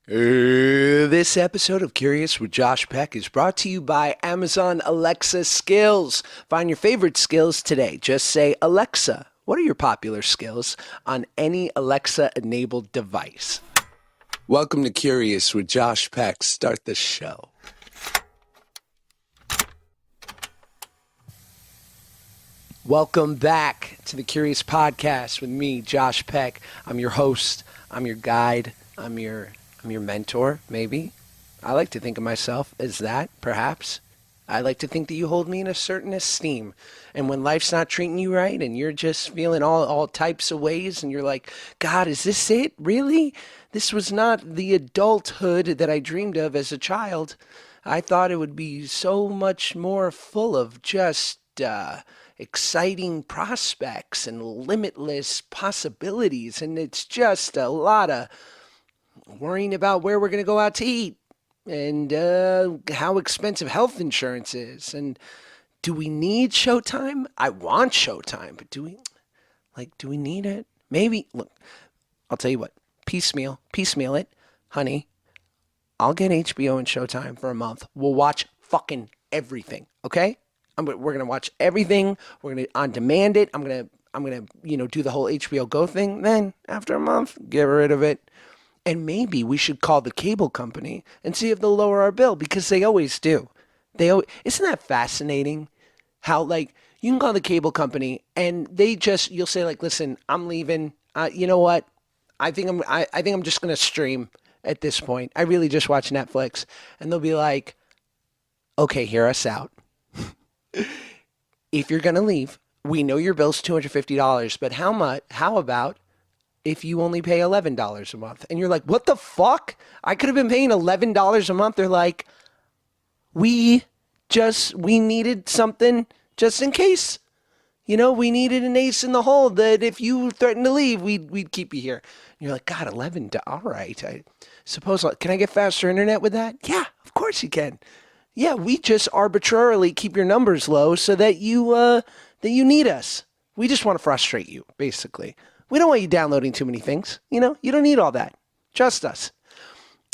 This episode of Curious with Josh Peck is brought to you by Amazon Alexa Skills. Find your favorite skills today. Just say, Alexa, what are your popular skills on any Alexa-enabled device? Welcome to Curious with Josh Peck. Start the show. Welcome back to the Curious Podcast with me, Josh Peck. I'm your host. I'm your guide. I'm your mentor, maybe. I like to think of myself as that, perhaps. I like to think that you hold me in a certain esteem. And when life's not treating you right and you're just feeling all types of ways and you're like, God, is this it? Really? This was not the adulthood that I dreamed of as a child. I thought it would be so much more full of just exciting prospects and limitless possibilities. And it's just a lot of worrying about where we're going to go out to eat and how expensive health insurance is. And do we need Showtime? I want Showtime, but do we need it? Maybe. Look, I'll tell you what, piecemeal it. Honey, I'll get HBO and Showtime for a month. We'll watch fucking everything, okay? We're going to watch everything. We're going to on demand it. I'm going to, do the whole HBO Go thing. Then after a month, get rid of it. And maybe we should call the cable company and see if they'll lower our bill, because they always do. Isn't that fascinating? How you can call the cable company and you'll say listen, I'm leaving. You know what? I think I'm just gonna stream at this point. I really just watch Netflix, and they'll be like, okay, hear us out. If you're gonna leave, we know your bill's $250, but how about if you only pay $11 a month? And you're like, what the fuck? I could have been paying $11 a month. They're like, we needed something just in case. We needed an ace in the hole that if you threatened to leave, we'd keep you here. And you're like, God, $11. All right. I suppose, can I get faster internet with that? Yeah, of course you can. Yeah, we just arbitrarily keep your numbers low so that you need us. We just want to frustrate you, basically. We don't want you downloading too many things. You don't need all that. Trust us.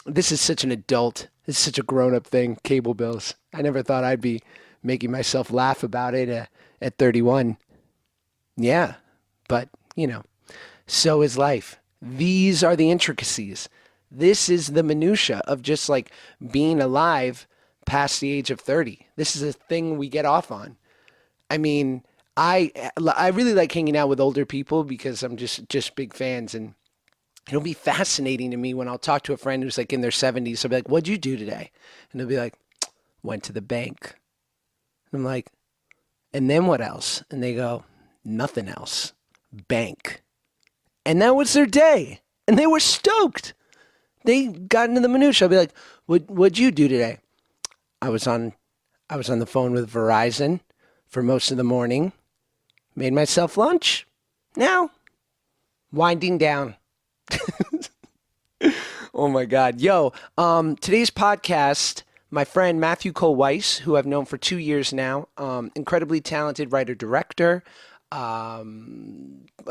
This is such a grown-up thing, cable bills. I never thought I'd be making myself laugh about it at 31. Yeah, but, so is life. These are the intricacies. This is the minutia of just being alive past the age of 30. This is a thing we get off on. I mean, I really like hanging out with older people because I'm just big fans, and it'll be fascinating to me when I'll talk to a friend who's in their 70s. I'll be like, what'd you do today? And they'll be like, went to the bank. And I'm like, and then what else? And they go, nothing else. Bank. And that was their day. And they were stoked. They got into the minutia. I'll be like, what'd you do today? I was on the phone with Verizon for most of the morning. Made myself lunch. Now, winding down. Oh my God. Yo, today's podcast, my friend Matthew Cole Weiss, who I've known for 2 years now, incredibly talented writer-director, a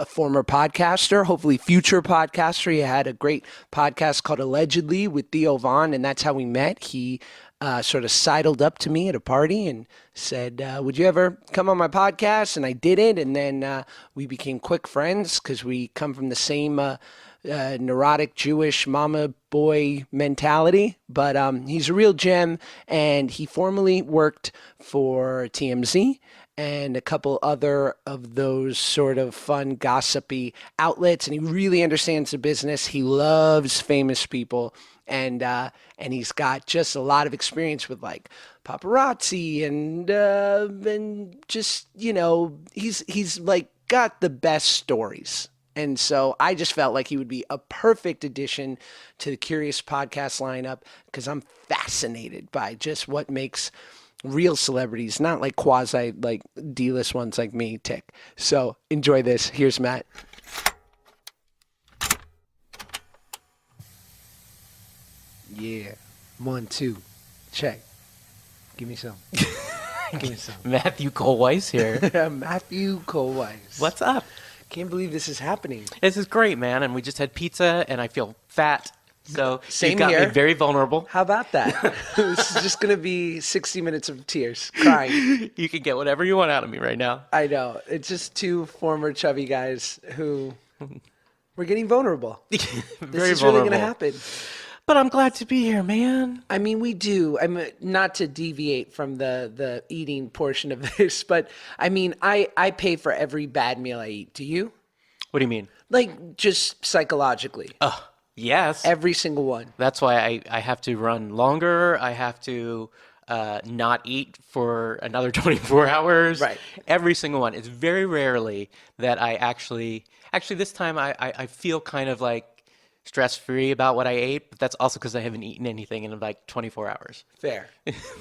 former podcaster, hopefully future podcaster. He had a great podcast called Allegedly with Theo Vaughn, and that's how we met. He sort of sidled up to me at a party and said, would you ever come on my podcast? And I did it. And then we became quick friends because we come from the same neurotic Jewish mama boy mentality. But he's a real gem. And he formerly worked for TMZ and a couple other of those sort of fun, gossipy outlets. And he really understands the business. He loves famous people. And he's got just a lot of experience with paparazzi and just, he's got the best stories. And so I just felt like he would be a perfect addition to the Curious podcast lineup because I'm fascinated by just what makes real celebrities, not quasi D-list ones like me, tick. So enjoy this. Here's Matt. Yeah. 1, 2. Check. Give me some. Give me some. Matthew Cole Weiss here. Matthew Cole Weiss. What's up? Can't believe this is happening. This is great, man. And we just had pizza, and I feel fat, So Same you got here. me very vulnerable. How about that? This is just going to be 60 minutes of tears, crying. You can get whatever you want out of me right now. I know. It's just two former chubby guys who we're getting vulnerable. This Very is really going to vulnerable. happen. But I'm glad to be here, man. I mean, we do. I mean, not to deviate from the eating portion of this, but I mean, I pay for every bad meal I eat. Do you? What do you mean? Like, just psychologically. Yes. Every single one. That's why I have to run longer. I have to not eat for another 24 hours. Right. Every single one. It's very rarely that I actually this time I feel kind of like stress-free about what I ate, but that's also because I haven't eaten anything in like 24 hours, Fair.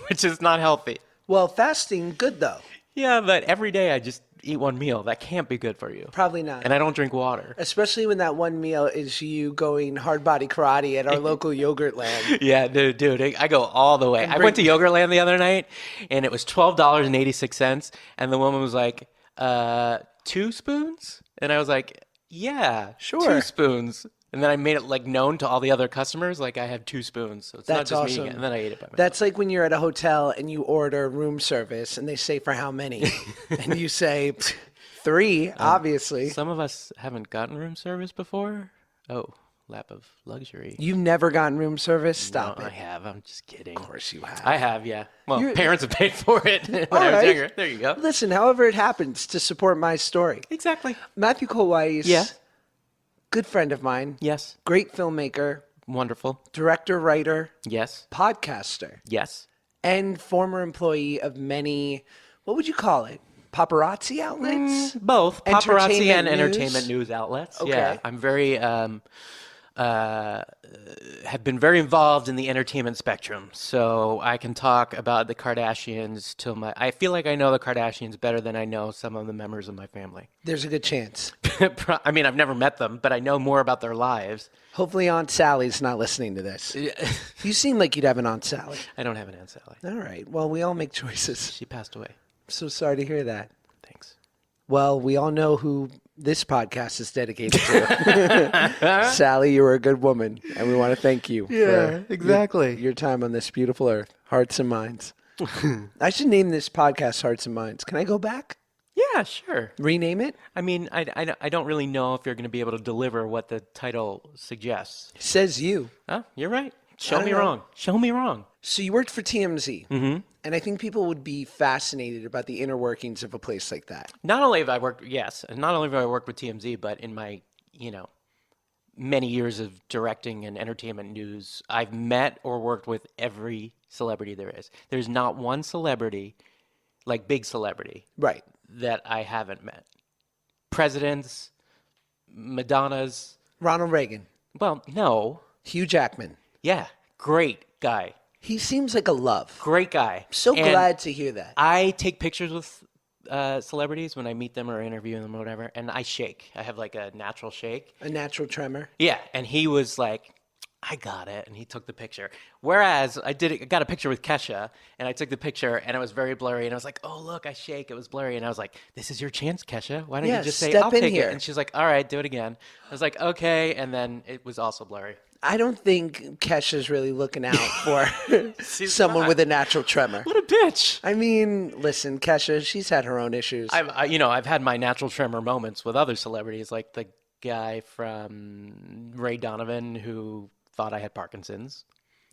which is not healthy. Well, fasting, good though. Yeah, but every day I just eat one meal. That can't be good for you. Probably not. And I don't drink water. Especially when that one meal is you going hard body karate at our local yogurt land. Yeah, dude, I go all the way. I went to Yogurtland the other night, and it was $12.86, and the woman was like, 2 spoons? And I was like, yeah, Sure. 2 spoons. And then I made it like known to all the other customers, like I have 2 spoons. So it's That's not just me awesome. eating it. And then I ate it by myself. That's like when you're at a hotel and you order room service and they say for how many? And you say 3, obviously. Some of us haven't gotten room service before. Oh, lap of luxury. You've never gotten room service? Stop No, I it. have. I'm just kidding. Of course you have. I have, yeah. Well, You're- parents have paid for it when All I was right. younger. There you go. Listen, however it happens to support my story. Exactly. Matthew Cole Weiss, Yeah. good friend of mine, Yes. great filmmaker, Wonderful. director, writer, Yes. podcaster, Yes. and former employee of many, what would you call it? Paparazzi outlets? Both paparazzi and Entertainment news? entertainment news outlets. Okay. Yeah, I'm very have been very involved in the entertainment spectrum, so I can talk about the Kardashians till I feel like I know the Kardashians better than I know some of the members of my family. There's a good chance. I mean, I've never met them, but I know more about their lives. Hopefully Aunt Sally's not listening to this. You seem like you'd have an Aunt Sally. I don't have an Aunt Sally. All right. Well, we all make choices. She passed away. So sorry to hear that. Thanks. Well, we all know who this podcast is dedicated to. Sally, you were a good woman, and we want to thank you for exactly. your time on this beautiful earth. Hearts and Minds. I should name this podcast Hearts and Minds. Can I go back? Yeah, sure. Rename it? I mean, I don't really know if you're going to be able to deliver what the title suggests. Says you. Oh, you're right. Show don't me know. wrong. Show me wrong. So you worked for TMZ. Mm-hmm. And I think people would be fascinated about the inner workings of a place like that. Not only have I worked, and not only have I worked with TMZ, but in my, many years of directing and entertainment news, I've met or worked with every celebrity there is. There's not one celebrity, like big celebrity, Right. that I haven't met. Presidents, Madonnas. Ronald Reagan. Well, no. Hugh Jackman. Yeah. Great guy. He seems like a love. Great guy. So And glad to hear that. I take pictures with celebrities when I meet them or interview them or whatever, and I shake. I have like a natural shake. A natural tremor. Yeah, and he was like, I got it, and he took the picture. Whereas I got a picture with Kesha, and I took the picture, and it was very blurry, and I was like, oh, look, I shake. It was blurry, and I was like, this is your chance, Kesha. Why don't Yeah, you just say, step I'll in take here. it? And she's like, all right, do it again. I was like, okay, and then it was also blurry. I don't think Kesha's really looking out for She's someone not. with a natural tremor. What a bitch. I mean, listen, Kesha, she's had her own issues. I've had my natural tremor moments with other celebrities, like the guy from Ray Donovan who thought I had Parkinson's.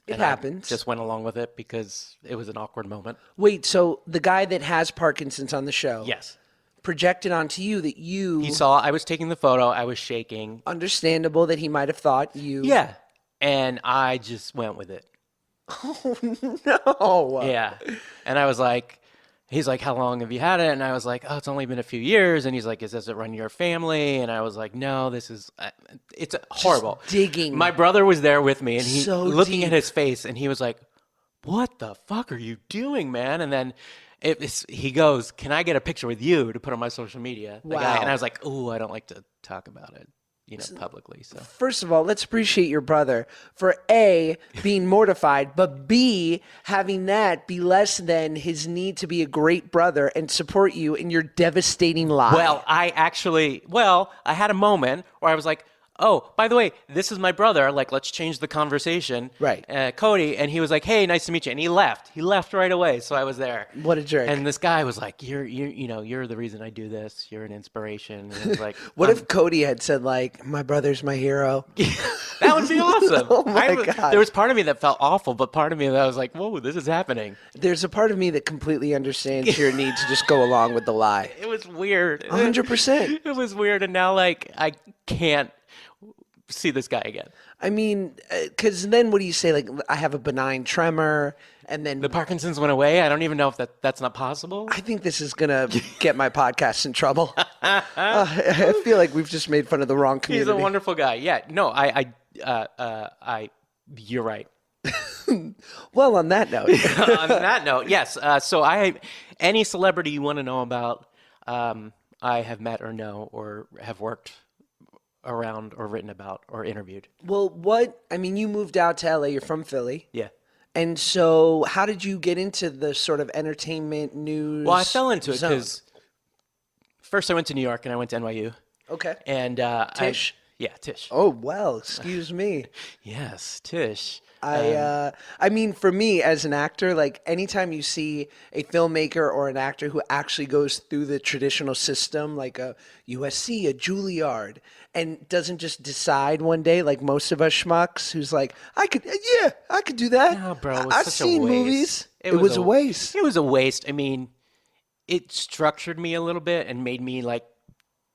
It And I happens. just went along with it because it was an awkward moment. Wait, so the guy that has Parkinson's on the show Yes. projected onto you that you... He saw I was taking the photo. I was shaking. Understandable that he might have thought you... Yeah. And I just went with it. No. Yeah. And I was like, he's like, how long have you had it? And I was like, oh, it's only been a few years. And he's like, does it run your family? And I was like, no, it's horrible. digging. My brother was there with me and he So looking deep. at his face and he was like, what the fuck are you doing, man? And then he goes, can I get a picture with you to put on my social media? The guy. Wow. And I was like, oh, I don't like to talk about it, publicly. So First of all, let's appreciate your brother for A, being mortified, but B, having that be less than his need to be a great brother and support you in your devastating lie. Well, I had a moment where I was like, oh, by the way, this is my brother. Like, let's change the conversation. Right. Cody. And he was like, hey, nice to meet you. And he left. He left right away. So I was there. What a jerk. And this guy was like, you're the reason I do this. You're an inspiration. And it was like, What if Cody had said, like, my brother's my hero? that would be awesome. Oh, my God. There was part of me that felt awful, but part of me that was like, whoa, this is happening. There's a part of me that completely understands your need to just go along with the lie. It was weird. 100%. It was weird. And now, like, I can't see this guy again. I mean, because then what do you say? Like, I have a benign tremor, and then The Parkinson's went away. I don't even know if that's not possible. I think this is gonna get my podcast in trouble. I feel like we've just made fun of the wrong community. He's a wonderful guy. Yeah. No, you're right. Well, on that note, On that note, yes. So any celebrity you want to know about, I have met or know or have worked around or written about or interviewed. well, I mean, you moved out to LA. You're from Philly, Yeah. and so how did you get into the sort of entertainment news? Well, I fell into it zone? because first I went to New York and I went to NYU. Okay. And Tisch? Yeah, Tisch. Oh well, excuse me. Yes, Tisch. I mean, for me as an actor, like anytime you see a filmmaker or an actor who actually goes through the traditional system, like a USC, a Juilliard, and doesn't just decide one day, like most of us schmucks, who's like, I could do that. No, bro, it was I've such a seen waste. movies. It was a waste. It was a waste. I mean, it structured me a little bit and made me like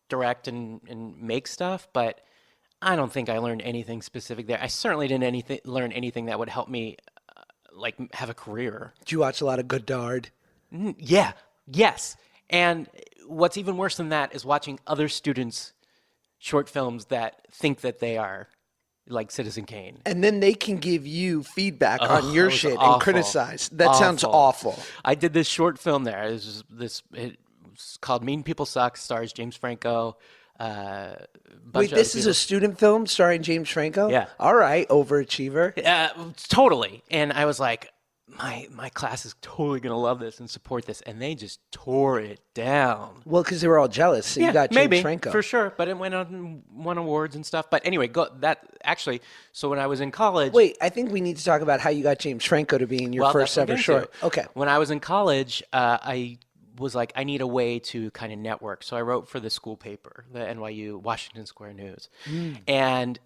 direct and make stuff, but I don't think I learned anything specific there. I certainly didn't learn anything that would help me like have a career. Did you watch a lot of Godard? Yeah. Yes. And what's even worse than that is watching other students' short films that think that they are like Citizen Kane. And then they can give you feedback on your it was shit awful. and criticize. That sounds awful. I did this short film there. It was called Mean People Suck, stars James Franco. Wait, this is a student film starring James Franco? Yeah. All right, overachiever. Totally. And I was like, my class is totally going to love this and support this. And they just tore it down. Well, because they were all jealous. So you got James maybe, Franco. for sure. But it went on and won awards and stuff. But anyway, so when I was in college. Wait, I think we need to talk about how you got James Franco to be in your Well, first that's what I'm ever getting short. to. Okay. When I was in college, I was like, I need a way to kind of network. So I wrote for the school paper, the NYU Washington Square News. And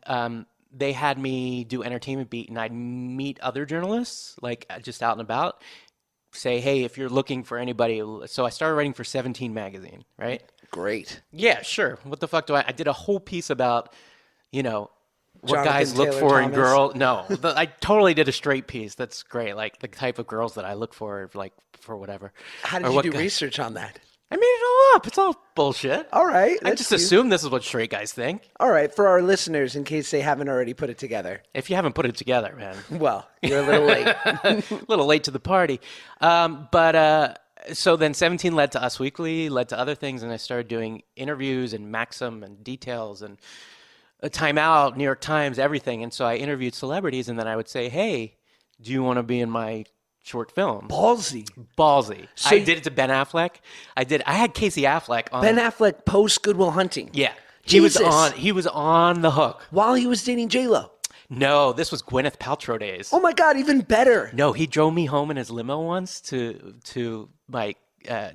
they had me do entertainment beat, and I'd meet other journalists, like just out and about, say, hey, if you're looking for anybody. So I started writing for 17 magazine, right? Great. Yeah, sure. What the fuck I did a whole piece about, what Jonathan guys look Taylor for in Thomas. girls. No, I totally did a straight piece. That's great. Like the type of girls that I look for, like for whatever. How did Or you what do guy- research on that? I made it all up. It's all bullshit. All right. I that's just cute. assume this is what straight guys think. All right, for our listeners, in case they haven't already put it together. If you haven't put it together, man, Well, you're a little late. a little late to the party. So then 17 led to Us Weekly, led to other things, and I started doing interviews and Maxim and Details and Time Out, New York Times, everything. And so I interviewed celebrities, and then I would say, hey, do you want to be in my short film? Ballsy. Ballsy. So I did it to Ben Affleck. I had Casey Affleck on. Ben Affleck post Good Will Hunting. Yeah. Jesus. He was on the hook. While he was dating J-Lo. No, this was Gwyneth Paltrow days. Oh my God, even better. No, he drove me home in his limo once to my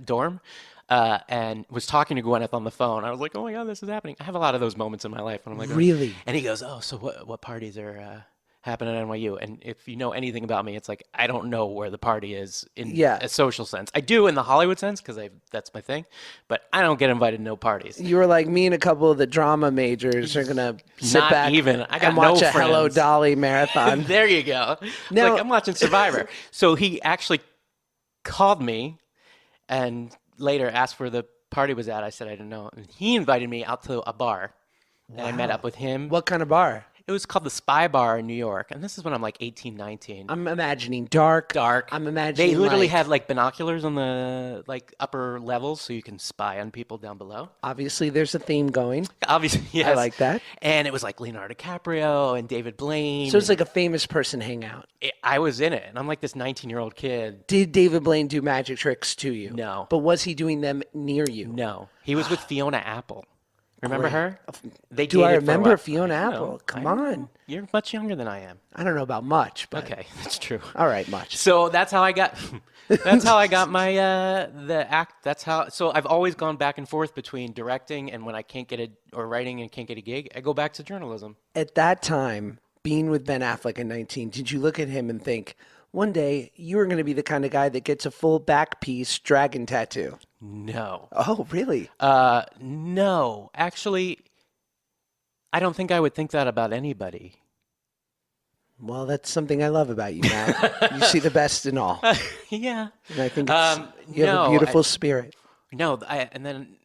dorm, and was talking to Gwyneth on the phone. I was like, oh my God, this is happening. I have a lot of those moments in my life when I'm like, oh. Really? And he goes, oh, so what parties are happening at NYU? And if you know anything about me, it's like I don't know where the party is in a social sense. I do in the Hollywood sense because that's my thing, but I don't get invited to no parties. You were like, me and a couple of the drama majors are going to sit Not back even. I got and watch no a Hello friends. Dolly marathon. There you go. It's Now- like I'm watching Survivor. So he actually called me and later asked where the party was at. I said I didn't know. And he invited me out to a bar. And I met up with him. What kind of bar? It was called the Spy Bar in New York. And this is when I'm like 18, 19. I'm imagining dark. Dark. I'm imagining They literally like, have like binoculars on the like upper levels so you can spy on people down below. Obviously, there's a theme going. Obviously, yes. I like that. And it was like Leonardo DiCaprio and David Blaine. So it's like a famous person hangout. I was in it. And I'm like this 19-year-old kid. Did David Blaine do magic tricks to you? No. But was he doing them near you? No. He was with Fiona Apple. Remember Great. her? They Do I dated for a remember while. Fiona I know, Apple? I Come know. on. You're much younger than I am. I don't know about much, but Okay, that's true. all right, much. So that's how I got. That's how I got my the act. That's how. So I've always gone back and forth between directing and when I can't get it or writing and can't get a gig, I go back to journalism. At that time, being with Ben Affleck at 19, did you look at him and think, one day you are going to be the kind of guy that gets a full back piece dragon tattoo? No. Oh, really? No. Actually, I don't think I would think that about anybody. Well, that's something I love about you, Matt. You see the best in all. Yeah. And I think you have a no, beautiful spirit. No, and then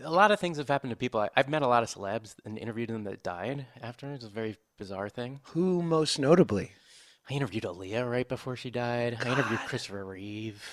a lot of things have happened to people. I've met a lot of celebs and interviewed them that died after. It's a very bizarre thing. Who most notably? I interviewed Aaliyah right before she died. I interviewed Christopher Reeve.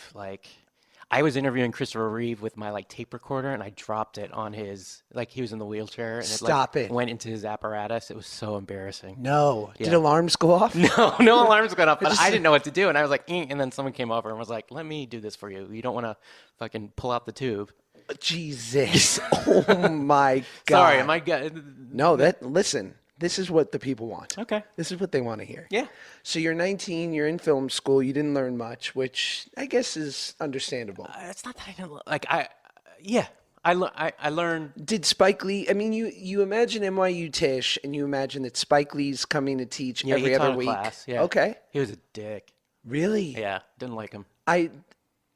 I was interviewing Christopher Reeve with my tape recorder, and I dropped it on his he was in the wheelchair, and Stop it. went into his apparatus. It was so embarrassing. No. Yeah. Did alarms go off? No, no alarms went off, but I didn't know what to do, and I was like, and then someone came over and was like, "Let me do this for you. You don't want to fucking pull out the tube." Jesus. Oh my God. Sorry, am I good? No, listen, this is what the people want. Okay. This is what they want to hear. Yeah. So you're 19, you're in film school, you didn't learn much, which I guess is understandable. It's not that I didn't I learned. Did Spike Lee, I mean, you imagine NYU Tisch and you imagine that Spike Lee's coming to teach Yeah, every he taught other a week. class. Yeah. Okay. He was a dick. Really? Yeah, didn't like him.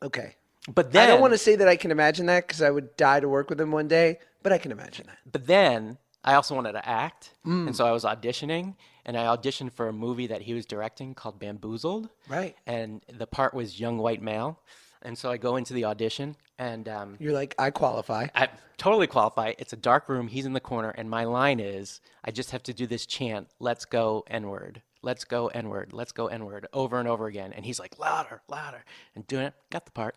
Okay. But then I don't want to say that I can imagine that because I would die to work with him one day, but I can imagine that. But then I also wanted to act, and so I was auditioning, and I auditioned for a movie that he was directing called Bamboozled. Right. And the part was young white male, and so I go into the audition, and You're like, I qualify. I totally qualify. It's a dark room. He's in the corner, and my line is, I just have to do this chant, "Let's go N-word. Let's go N-word. Let's go N-word," over and over again. And he's like, louder, louder, and doing it. Got the part.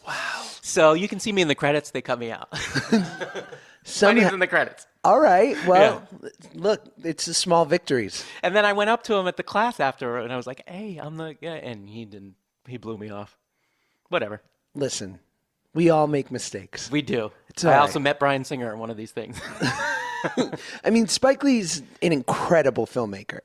Wow. So you can see me in the credits. They cut me out. My name's in the credits. All right. Well, look, it's the small victories. And then I went up to him at the class after, and I was like, "Hey, I'm the guy," and he didn't. He blew me off. Whatever. Listen, we all make mistakes. We do. It's I all also right. met Bryan Singer in one of these things. I mean, Spike Lee's an incredible filmmaker.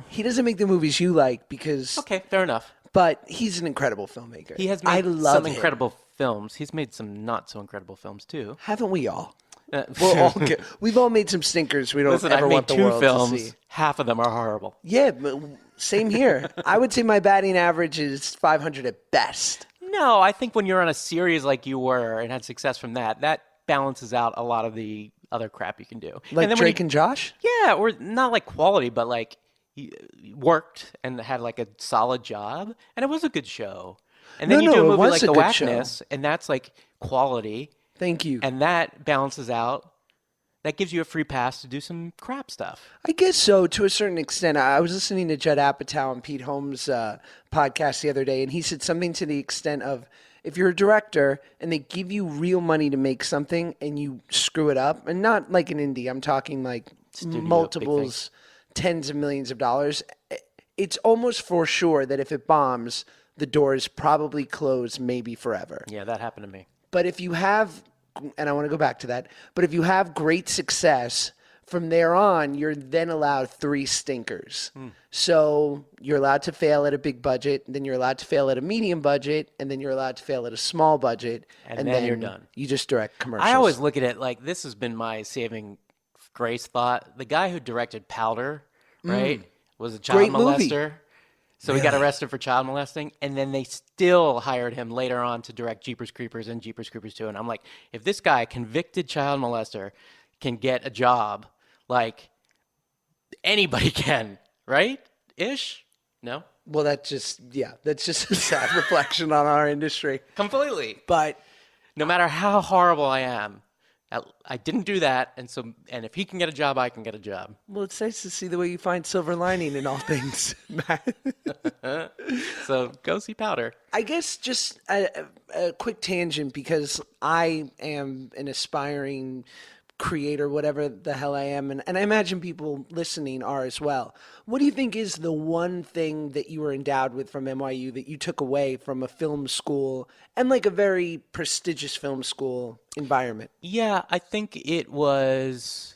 He doesn't make the movies you like because, Okay, fair enough. but he's an incredible filmmaker. He has I made love some him. incredible films. He's made some not so incredible films too. Haven't we all? Uh, We're all good. We've all made some stinkers we don't Listen, ever I've made want the 2 world films. to see. Half of them are horrible. Yeah, but same here. I would say my batting average is 500 at best. No, I think when you're on a series like you were and had success from that, that balances out a lot of the other crap you can do. Like and then Drake and Josh? yeah, or not like quality, but like he worked and had like a solid job, and it was a good show. And then No, you do no, a it movie was like a The good show. Whackness, and that's like quality, Thank you. and that balances out. That gives you a free pass to do some crap stuff. I guess so, to a certain extent. I was listening to Judd Apatow and Pete Holmes' podcast the other day, and he said something to the extent of, if you're a director and they give you real money to make something and you screw it up, and not like an indie, I'm talking like Studio, multiples, tens of millions of dollars, it's almost for sure that if it bombs, the door is probably closed, maybe forever. Yeah, that happened to me. But if you have, and I want to go back to that, but if you have great success, from there on, you're then allowed 3 stinkers. So you're allowed to fail at a big budget, then you're allowed to fail at a medium budget, and then you're allowed to fail at a small budget. And then you're done. You just direct commercials. I always look at it like this has been my saving grace thought. The guy who directed Powder, right, was a child Great movie. molester. So he got arrested for child molesting, and then they still hired him later on to direct Jeepers Creepers and Jeepers Creepers 2. And I'm like, if this guy, convicted child molester, can get a job, like anybody can, right? Ish? No? Well, that's just a sad reflection on our industry. Completely. But No matter how horrible I am, I didn't do that, and if he can get a job, I can get a job. well, it's nice to see the way you find silver lining in all things, Matt. So go see Powder. I guess just a quick tangent because I am an aspiring creator, whatever the hell I am, and I imagine people listening are as well. What do you think is the one thing that you were endowed with from NYU that you took away from a film school and like a very prestigious film school environment? Yeah, I think it was.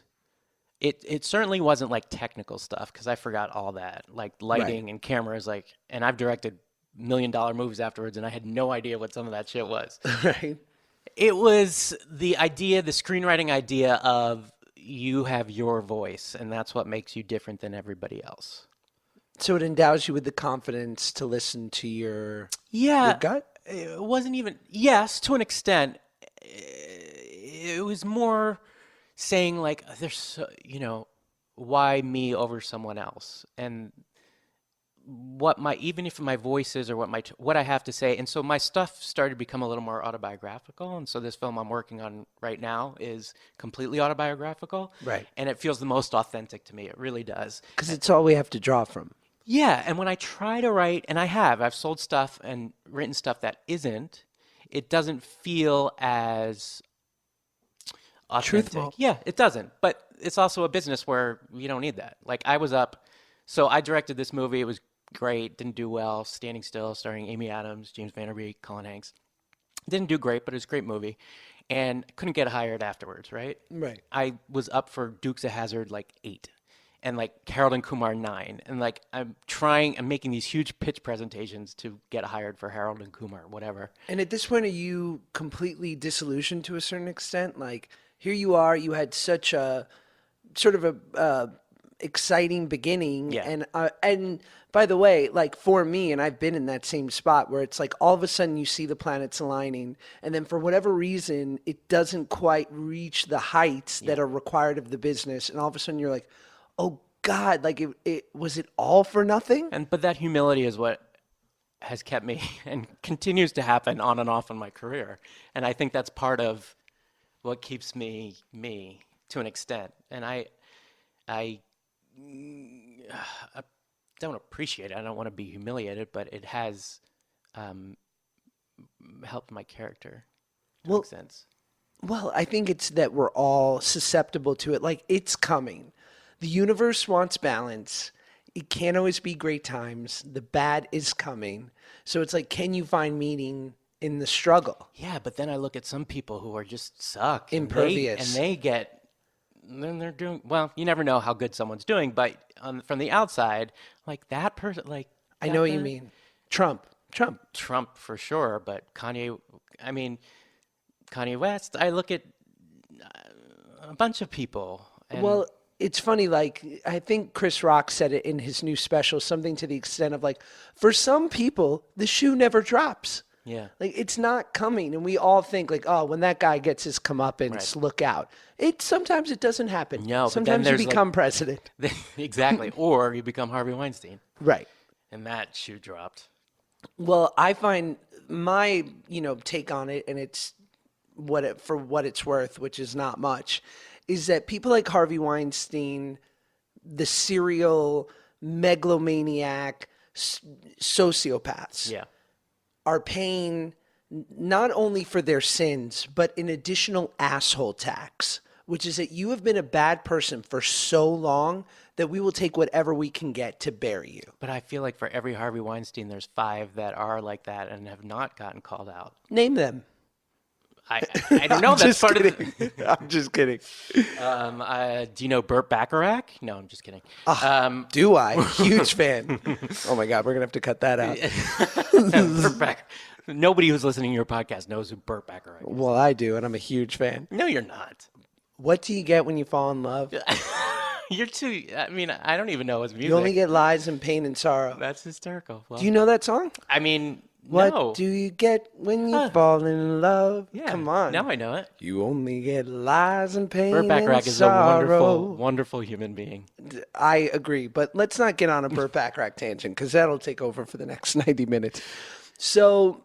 It certainly wasn't like technical stuff because I forgot all that, like Right. lighting and cameras, and I've directed $1 million movies afterwards, and I had no idea what some of that shit was. Right. It was the idea, the screenwriting idea of you have your voice, and that's what makes you different than everybody else. So it endows you with the confidence to listen to your Yeah, gut? it wasn't even, yes, to an extent. It was more saying like, why me over someone else? And even if my voice is or what I have to say. And so my stuff started to become a little more autobiographical. And so this film I'm working on right now is completely autobiographical. Right. And it feels the most authentic to me. It really does. Because it's all we have to draw from. Yeah. And when I try to write, and I've sold stuff and written stuff that isn't, it doesn't feel as authentic. Truthful. Yeah, it doesn't. But it's also a business where you don't need that. Like so I directed this movie. It was great. Didn't do well. Standing Still, starring Amy Adams, James Van Der Beek, Colin Hanks. Didn't do great, but it was a great movie. And couldn't get hired afterwards, right? Right. I was up for Dukes of Hazzard 8. And Harold and Kumar 9. And I'm making these huge pitch presentations to get hired for Harold and Kumar, whatever. And at this point, are you completely disillusioned to a certain extent? Like, here you are, you had such a sort of a exciting beginning. Yeah. And by the way, like for me, and I've been in that same spot where it's like all of a sudden you see the planets aligning, and then for whatever reason, it doesn't quite reach the heights that are required of the business. And all of a sudden you're like, oh God, like it was it all for nothing? But that humility is what has kept me and continues to happen on and off in my career. And I think that's part of what keeps me to an extent. And I don't appreciate it. I don't want to be humiliated, but it has helped my character to an sense. Well, I think it's that we're all susceptible to it. Like, it's coming. The universe wants balance. It can't always be great times. The bad is coming. So it's like, can you find meaning in the struggle? Yeah, but then I look at some people who are just suck. Impervious. Then they're doing, well, you never know how good someone's doing, but from the outside, like that person, I know what you mean. Trump for sure, but Kanye West, I look at a bunch of people. And Well, it's funny, like, I think Chris Rock said it in his new special, something to the extent of like, for some people, the shoe never drops. yeah. Like, it's not coming. And we all think like, oh, when that guy gets his comeuppance, look out. Sometimes it doesn't happen. No, but then sometimes you there's, become president. Exactly. Or you become Harvey Weinstein. Right. And that shoe dropped. Well, I find my, take on it, and it's for what it's worth, which is not much, is that people like Harvey Weinstein, the serial megalomaniac sociopaths, Yeah. are paying not only for their sins, but an additional asshole tax, which is that you have been a bad person for so long that we will take whatever we can get to bury you. But I feel like for every Harvey Weinstein, there's 5 that are like that and have not gotten called out. Name them. I don't know. That's part of I'm just kidding. do you know Burt Bacharach? No, I'm just kidding. Do I? Huge fan. Oh my God, we're gonna have to cut that out. Nobody who's listening to your podcast knows who Burt Bacharach is. Well, I do, and I'm a huge fan. No, you're not. What do you get when you fall in love? You're too. I mean, I don't even know his music. You only get lies and pain and sorrow. That's hysterical. Well, Do you know that song? I mean, What no. do you get when you fall in love? Yeah, Come on. Now I know it. You only get lies and pain Burt Bacharach and is a sorrow. wonderful human being. I agree, but let's not get on a Burt Bacharach tangent because that'll take over for the next 90 minutes. So,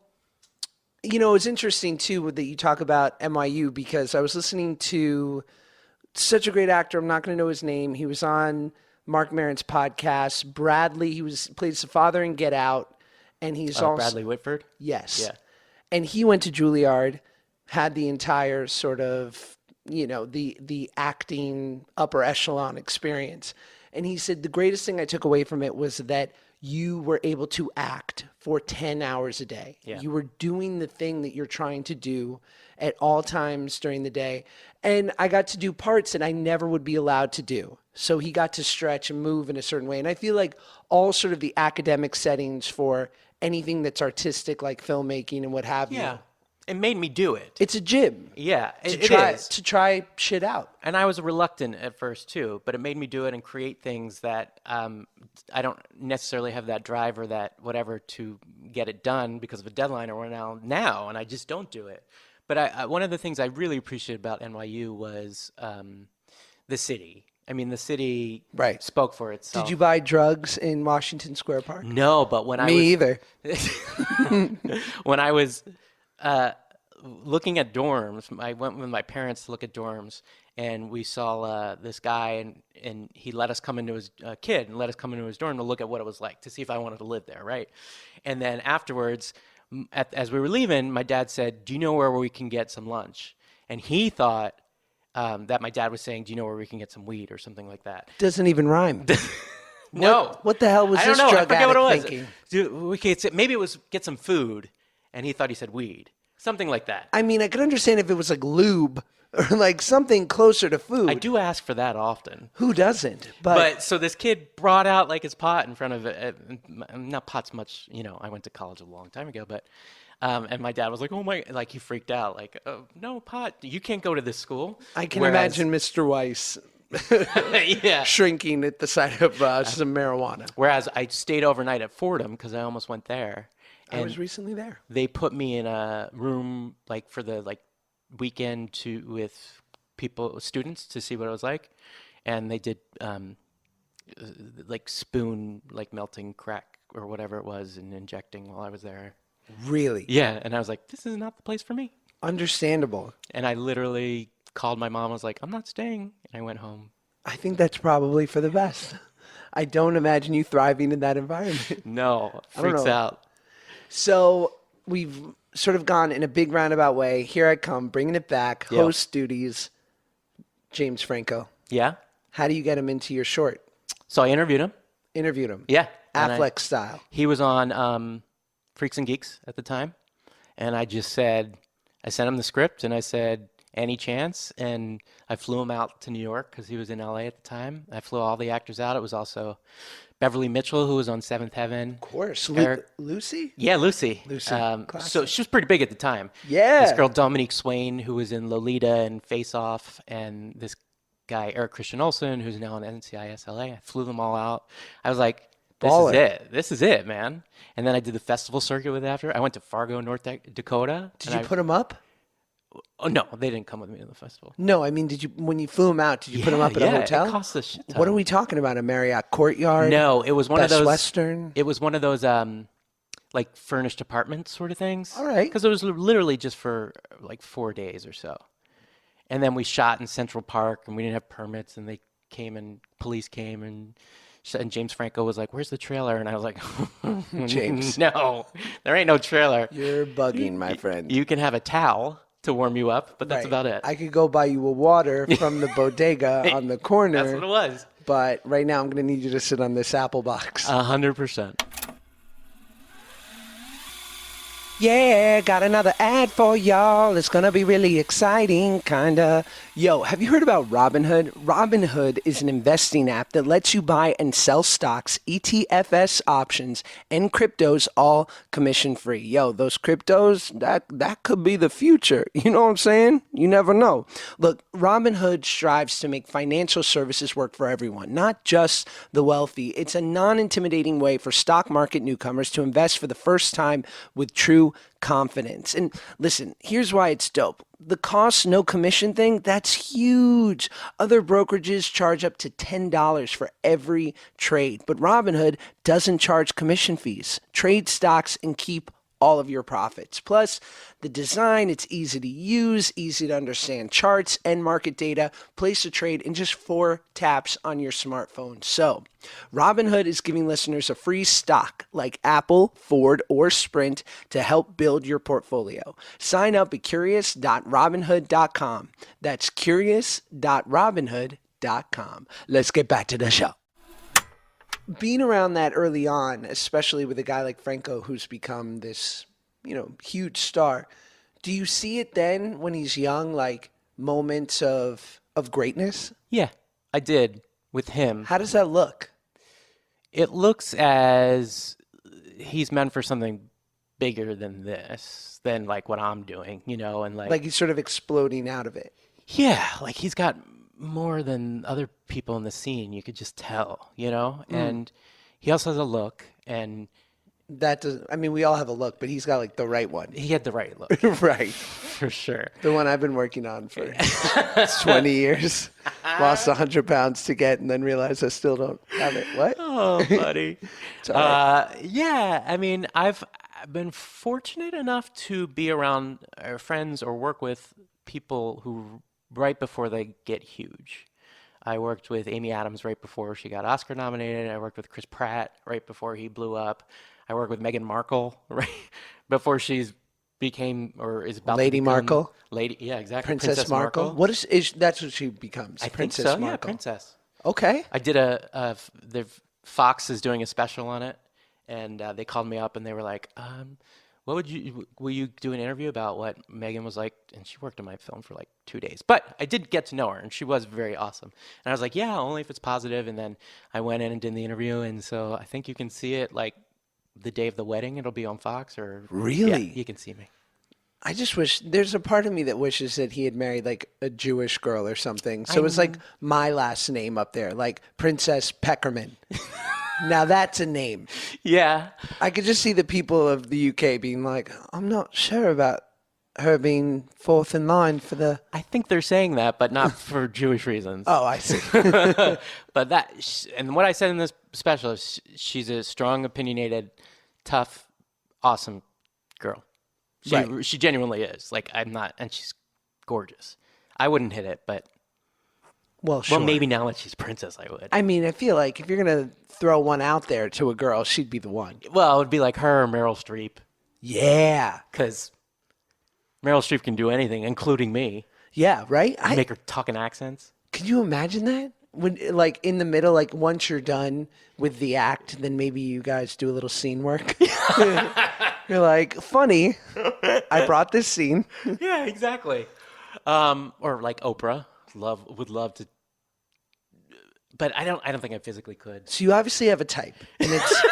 it's interesting too that you talk about NYU because I was listening to such a great actor. I'm not going to know his name. He was on Mark Maron's podcast. Bradley, plays the father in Get Out. And he's also Bradley Whitford? Yes. Yeah. And he went to Juilliard, had the entire sort of the acting upper echelon experience. And he said the greatest thing I took away from it was that you were able to act for 10 hours a day. Yeah. You were doing the thing that you're trying to do at all times during the day. And I got to do parts that I never would be allowed to do. So he got to stretch and move in a certain way. And I feel like all sort of the academic settings for anything that's artistic, like filmmaking and what have you. Yeah. It made me do it. It's a gym. Yeah, it is. To try shit out. And I was reluctant at first too, but it made me do it and create things that I don't necessarily have that drive or that whatever to get it done because of a deadline or now, and I just don't do it. But one of the things I really appreciated about NYU was the city. I mean, the city Right. spoke for itself. Did you buy drugs in Washington Square Park? No, but when Me either. when I was looking at dorms, I went with my parents to look at dorms, and we saw this guy, and he let us come into his kid and let us come into his dorm to look at what it was like to see if I wanted to live there, right? And then afterwards, as we were leaving, my dad said, "Do you know where we can get some lunch?" And he thought that my dad was saying, "Do you know where we can get some weed or something like that?" Doesn't even rhyme. No. What the hell was I don't this know. I drug forget what it was. addict thinking? Maybe it was get some food, and he thought he said weed, something like that. I mean, I could understand if it was like lube or like something closer to food. I do ask for that often. Who doesn't? But so this kid brought out like his pot in front of not pot's much, I went to college a long time ago, but and my dad was like, "Oh my," like he freaked out, like, "Oh, no pot, you can't go to this school." I can imagine Mr. Weiss yeah. shrinking at the sight of some marijuana. Whereas I stayed overnight at Fordham because I almost went there. I was recently there. They put me in a room like for the weekend with students to see what it was like, and they did spoon melting crack or whatever it was and injecting while I was there. Really? Yeah, and I was like, this is not the place for me. Understandable. And I literally called my mom. I was like, I'm not staying, and I went home. I think that's probably for the best. I don't imagine you thriving in that environment. No, I don't freaks know. out. So we've sort of gone in a big roundabout way. Here I come, bringing it back. Yeah. Host duties. James Franco. Yeah. How do you get him into your short? So I interviewed him. Interviewed him. Yeah. and Affleck style. He was on Freaks and Geeks at the time, and I sent him the script, and I said, any chance? And I flew him out to New York because he was in LA at the time. I flew all the actors out. It was also Beverly Mitchell, who was on Seventh Heaven. Of course. Lucy? Yeah, Lucy. Lucy. So Classic. she was pretty big at the time. Yeah. This girl, Dominique Swain, who was in Lolita and Face Off, and this guy, Eric Christian Olsen, who's now on NCIS LA. I flew them all out. I was like, this Baller. is it. This is it, man. And then I did the festival circuit with it after. I went to Fargo, North Dakota. Did you put him up? Oh, no, they didn't come with me to the festival. No, I mean, when you flew him out, did you put him up at a hotel? It cost a shit ton. What are we talking about? A Marriott Courtyard? No, it was one Best of those. Western? It was one of those furnished apartments sort of things. All right. Because it was literally just for 4 days or so. And then we shot in Central Park, and we didn't have permits, and police came, and James Franco was like, "Where's the trailer?" And I was like, James. No, there ain't no trailer. You're bugging, my friend. You can have a towel to warm you up, but that's Right. about it. I could go buy you a water from the bodega on the corner. That's what it was. But right now, I'm going to need you to sit on this apple box. 100%. Yeah, got another ad for y'all. It's going to be really exciting, kind of. Yo, have you heard about Robinhood? Robinhood is an investing app that lets you buy and sell stocks, ETFs options, and cryptos all commission-free. Yo, those cryptos, that could be the future. You know what I'm saying? You never know. Look, Robinhood strives to make financial services work for everyone, not just the wealthy. It's a non-intimidating way for stock market newcomers to invest for the first time with true confidence. And listen, here's why it's dope. The cost, no commission thing, that's huge. Other brokerages charge up to $10 for every trade, but Robinhood doesn't charge commission fees. Trade stocks and keep all of your profits. Plus, the design, it's easy to use, easy to understand charts and market data, place a trade in just 4 taps on your smartphone. So, Robinhood is giving listeners a free stock like Apple, Ford, or Sprint to help build your portfolio. Sign up at curious.robinhood.com. That's curious.robinhood.com. Let's get back to the show. Being around that early on, especially with a guy like Franco who's become this, huge star, do you see it then when he's young, like moments of greatness? Yeah, I did with him. How does that look? It looks as he's meant for something bigger than this, than like what I'm doing, and Like he's sort of exploding out of it. yeah, like he's got more than other people in the scene. You could just tell, and he also has a look, and That does. I mean, we all have a look, but he's got like the right one. he had the right look Right. for sure. The one I've been working on for 20 years. Lost 100 pounds to get and then realized I still don't have it. What? Oh, buddy. It's all right. Yeah, I mean, I've been fortunate enough to be around friends or work with people who right before they get huge. I worked with Amy Adams right before she got Oscar nominated. I worked with Chris Pratt right before he blew up. I worked with Meghan Markle right before she's became or is about Lady to become Markle? Yeah, exactly. Princess Markle? What is that's what she becomes? I Princess think so. Markle. Yeah, princess. Okay. I did the Fox is doing a special on it, and they called me up and they were like, will you do an interview about what Megan was like? And she worked on my film for like 2 days, but I did get to know her and she was very awesome. And I was like, yeah, only if it's positive. And then I went in and did the interview. And so I think you can see it like the day of the wedding. It'll be on Fox or Really? yeah, you can see me. I just wish there's a part of me that wishes that he had married like a Jewish girl or something. So it's like my last name up there, like Princess Peckerman. Now that's a name. Yeah. I could just see the people of the UK being like, I'm not sure about her being fourth in line for the. I think they're saying that, but not for Jewish reasons. Oh, I see. But and what I said in this special is she's a strong, opinionated, tough, awesome girl. Right. She genuinely is. Like, I'm not, and she's gorgeous. I wouldn't hit it, but Well, sure. well, maybe now that she's princess, I would. I mean, I feel like if you're going to throw one out there to a girl, she'd be the one. Well, it would be like her or Meryl Streep, Yeah. because Meryl Streep can do anything, including me. Yeah, right? Make her talk in accents. Could you imagine that? When, like, in the middle, like, once you're done with the act, then maybe you guys do a little scene work. You're like, funny, I brought this scene. Yeah, exactly. Or like Oprah, would love to, but I don't think I physically could. So you obviously have a type, and it's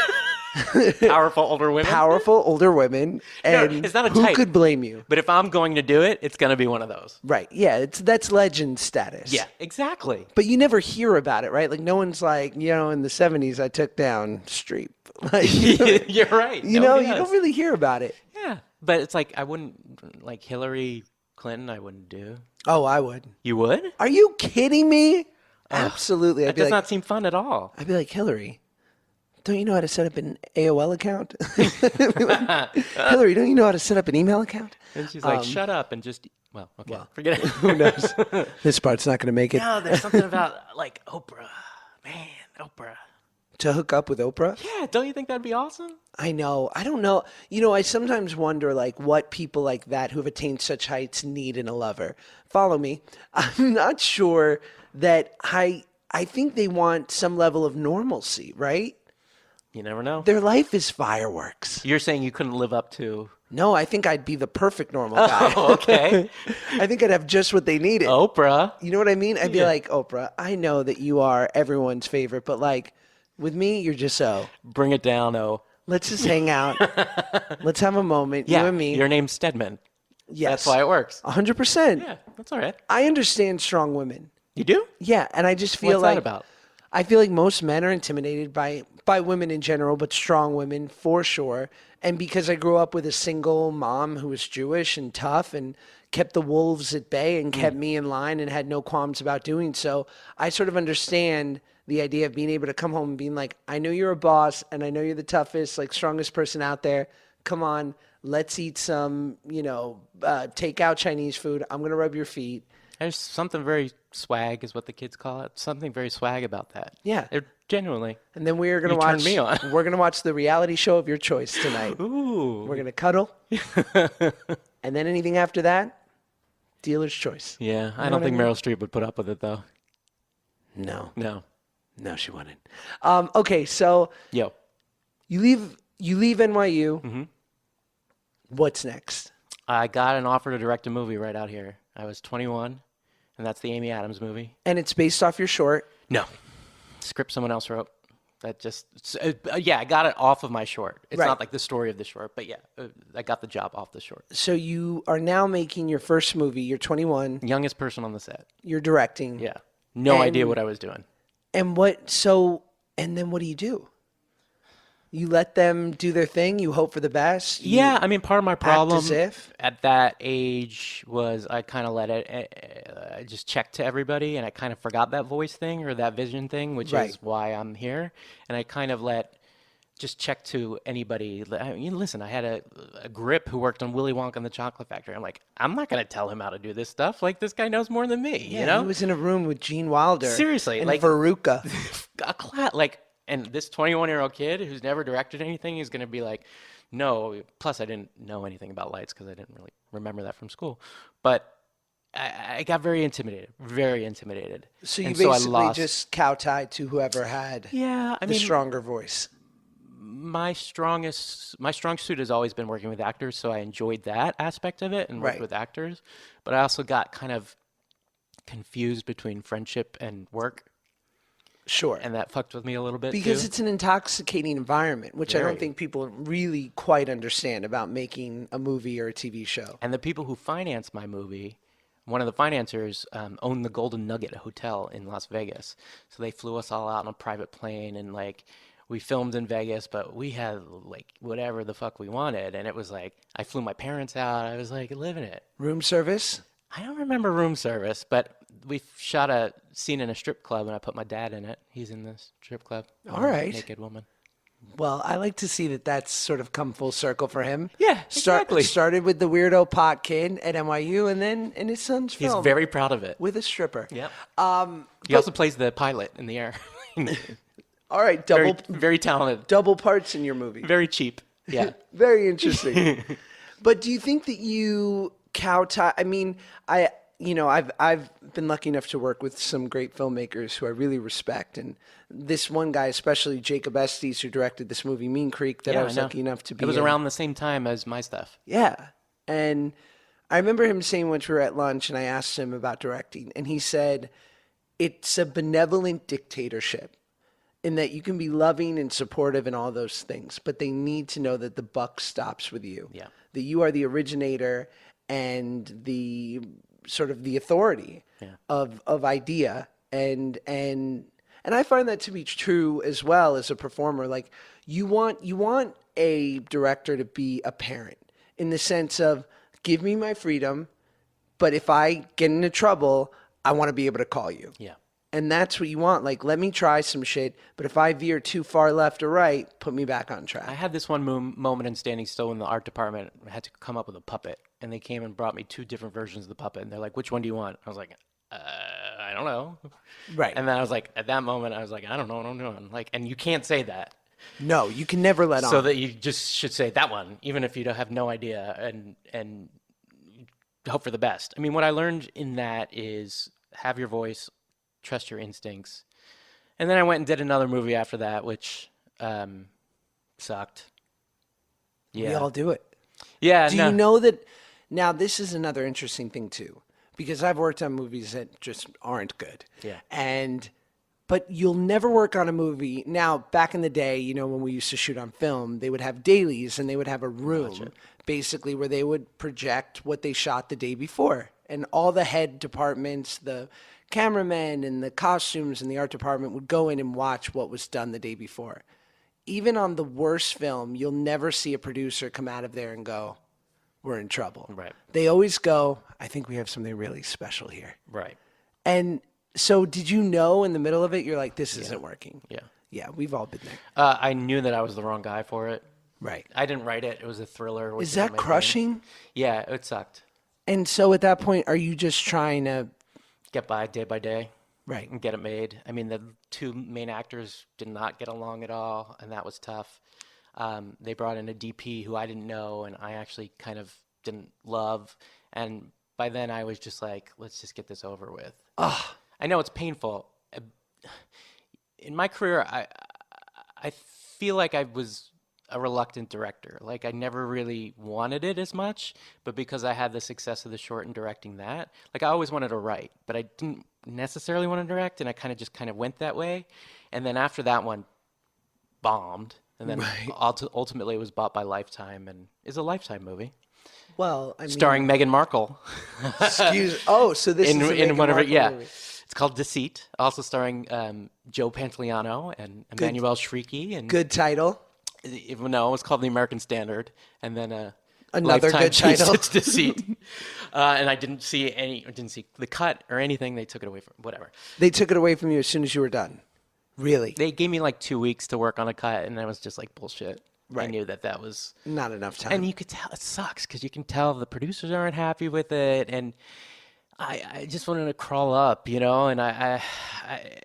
Powerful older women. powerful older women, and it's not a who type. could blame you? But if I'm going to do it, it's going to be one of those. Right, yeah, that's legend status. Yeah, exactly. But you never hear about it, right? Like, no one's like, in the 70s, I took down Streep. Like, You're right. you Nobody don't does. really hear about it. Yeah, but it's like I wouldn't like Hillary Clinton. I wouldn't do. Oh, I would. You would? Are you kidding me? Absolutely. That does not seem fun at all. I'd be like, Hillary, don't you know how to set up an AOL account? Hillary, don't you know how to set up an email account? And she's like, "Shut up and just." Well, okay, forget it. Who knows? This part's not going to make it. No, there's something about like Oprah. Man, Oprah. To hook up with Oprah? Yeah, don't you think that'd be awesome? I know. I don't know. I sometimes wonder, like, what people like that who have attained such heights need in a lover. Follow me. I'm not sure that I think they want some level of normalcy, right? You never know. Their life is fireworks. You're saying you couldn't live up to. No, I think I'd be the perfect normal guy. Oh, okay. I think I'd have just what they needed. Oprah. You know what I mean? I'd be like, Oprah, I know that you are everyone's favorite, but like with me, you're just so. Bring it down, oh. Let's just hang out. Let's have a moment, Yeah, you and me. your name's Stedman. Yes. That's why it works. 100%. Yeah, that's all right. I understand strong women. You do? Yeah, and I just feel What's like that about? I feel like most men are intimidated by women in general, but strong women for sure. And because I grew up with a single mom who was Jewish and tough and kept the wolves at bay and kept me in line and had no qualms about doing so, I sort of understand the idea of being able to come home and being like, I know you're a boss and I know you're the toughest, like strongest person out there. come on, let's eat some, takeout Chinese food. I'm going to rub your feet. There's something very swag, is what the kids call it. Something very swag about that. Yeah. They're genuinely. And then we're going to You watch, turned me on. we're going to watch the reality show of your choice tonight. Ooh. We're going to cuddle. And then anything after that, dealer's choice. Yeah, I know don't what I think mean? Meryl Streep would put up with it, though. No, No. she wouldn't. Okay, so Yo. you leave NYU. Mm-hmm. What's next? I got an offer to direct a movie right out here. I was 21, and that's the Amy Adams movie. And it's based off your short. No. Script someone else wrote. That just, I got it off of my short. It's Right. not like the story of the short, but yeah, I got the job off the short. So you are now making your first movie. You're 21. Youngest person on the set. You're directing. Yeah. No idea And- what I was doing. And then what do? You let them do their thing. You hope for the best. You Yeah, I mean, part of my problem as if. at that age was I kind of let it, I just checked to everybody, and I kind of forgot that voice thing or that vision thing, which Right. is why I'm here. And I kind of just check to anybody. I mean, listen, I had a grip who worked on Willy Wonka and the Chocolate Factory. I'm like, I'm not going to tell him how to do this stuff. Like, this guy knows more than me, you know? He was in a room with Gene Wilder. Seriously, and like- Veruca. And this 21-year-old kid who's never directed anything is going to be like, no. Plus, I didn't know anything about lights because I didn't really remember that from school. But I got very intimidated, very intimidated. So you And basically I lost. just kowtied to whoever had Yeah, I the mean, stronger voice. my strong suit has always been working with actors, so I enjoyed that aspect of it and worked Right. with actors. But I also got kind of confused between friendship and work, Sure. and that fucked with me a little bit Because too. it's an intoxicating environment, which I don't Very. think people really quite understand about making a movie or a TV show. And the people who financed my movie, one of the financiers owned the Golden Nugget Hotel in Las Vegas. So they flew us all out on a private plane, and like we filmed in Vegas, but we had like whatever the fuck we wanted. And it was like, I flew my parents out. I was like living it. Room service? I don't remember room service, but we shot a scene in a strip club, and I put my dad in it. He's in the strip club. All right. Naked woman. Well, I like to see that that's sort of come full circle for him. Yeah, exactly. Started with the weirdo pot kid at NYU, and then in his son's He's film very proud of it. with a stripper. Yep. Um, He also plays the pilot in the air. all right, very, very talented. double parts in your movie. Very cheap. Yeah. Very interesting. But do you think that you kowtow? I mean, I've been lucky enough to work with some great filmmakers who I really respect, and this one guy, especially Jacob Estes, who directed this movie Mean Creek, that I was know. lucky enough to be. It was in. around the same time as my stuff. Yeah, and I remember him saying once we were at lunch, and I asked him about directing, and he said, "It's a benevolent dictatorship." In that you can be loving and supportive and all those things, but they need to know that the buck stops with you. Yeah. That you are the originator and the sort of the authority of idea. And I find that to be true as well as a performer. Like you want a director to be a parent in the sense of give me my freedom, but if I get into trouble, I want to be able to call you. Yeah. And that's what you want. Like, let me try some shit, but if I veer too far left or right, put me back on I track. had this one moment in Standing Still in the art department. I had to come up with a puppet, and they came and brought me 2 different versions of the puppet, and they're like, which one do you want? I was like, I don't know. Right. And then I was like, at that moment, I was like, I don't know what I'm doing. Like, and you can't say that. No, you can never let on. So that you just should say that one, even if you don't have no idea, and hope for the best. I mean, what I learned in that is have your voice, trust your instincts. And then I went and did another movie after that, which sucked. Yeah. We all do it. Yeah. Do no. you know that? Now, this is another interesting thing, too, because I've worked on movies that just aren't good. Yeah. But you'll never work on a movie. Now, back in the day, when we used to shoot on film, they would have dailies and they would have a room basically where they would project what they shot the day before. And all the head departments, the cameramen and the costumes and the art department would go in and watch what was done the day before. Even on the worst film, you'll never see a producer come out of there and go, we're in trouble. Right. They always go, I think we have something really special here. Right. And so did you know in the middle of it, you're like, this isn't working? Yeah. Yeah, we've all been there. I knew that I was the wrong guy for it. Right. I didn't write it. It was a thriller. Which Is isn't that my thing. crushing? Yeah, it sucked. And so at that point, are you just trying to, Get by day right? and get it made. I mean, the two main actors did not get along at all, and that was tough. They brought in a DP who I didn't know, and I actually kind of didn't love. And by then, I was just like, let's just get this over with. Oh, I know it's painful. In my career, I feel like I was a reluctant director. Like I never really wanted it as much, but because I had the success of the short and directing that, like I always wanted to write, but I didn't necessarily want to direct, and I kind of went that way. And then after that one bombed, and then right. ultimately it was bought by Lifetime and is a Lifetime movie Well, I mean, starring Meghan Markle excuse. Oh, so this in is a Meghan one of it. Markle Yeah, movie. it's called Deceit, also starring Joe Pantoliano and Emmanuel Shrieky and Good title. even no, it was called The American Standard, and then Another Lifetime good changed title. it to Deceit. And I didn't see the cut or anything. They took it away from whatever. They took it away from you as soon as you were done. Really? They gave me like 2 weeks to work on a cut, and I was just like bullshit. I Right. knew that was, Not enough time. and you could tell it sucks because you can tell the producers aren't happy with it, and I just wanted to crawl up, and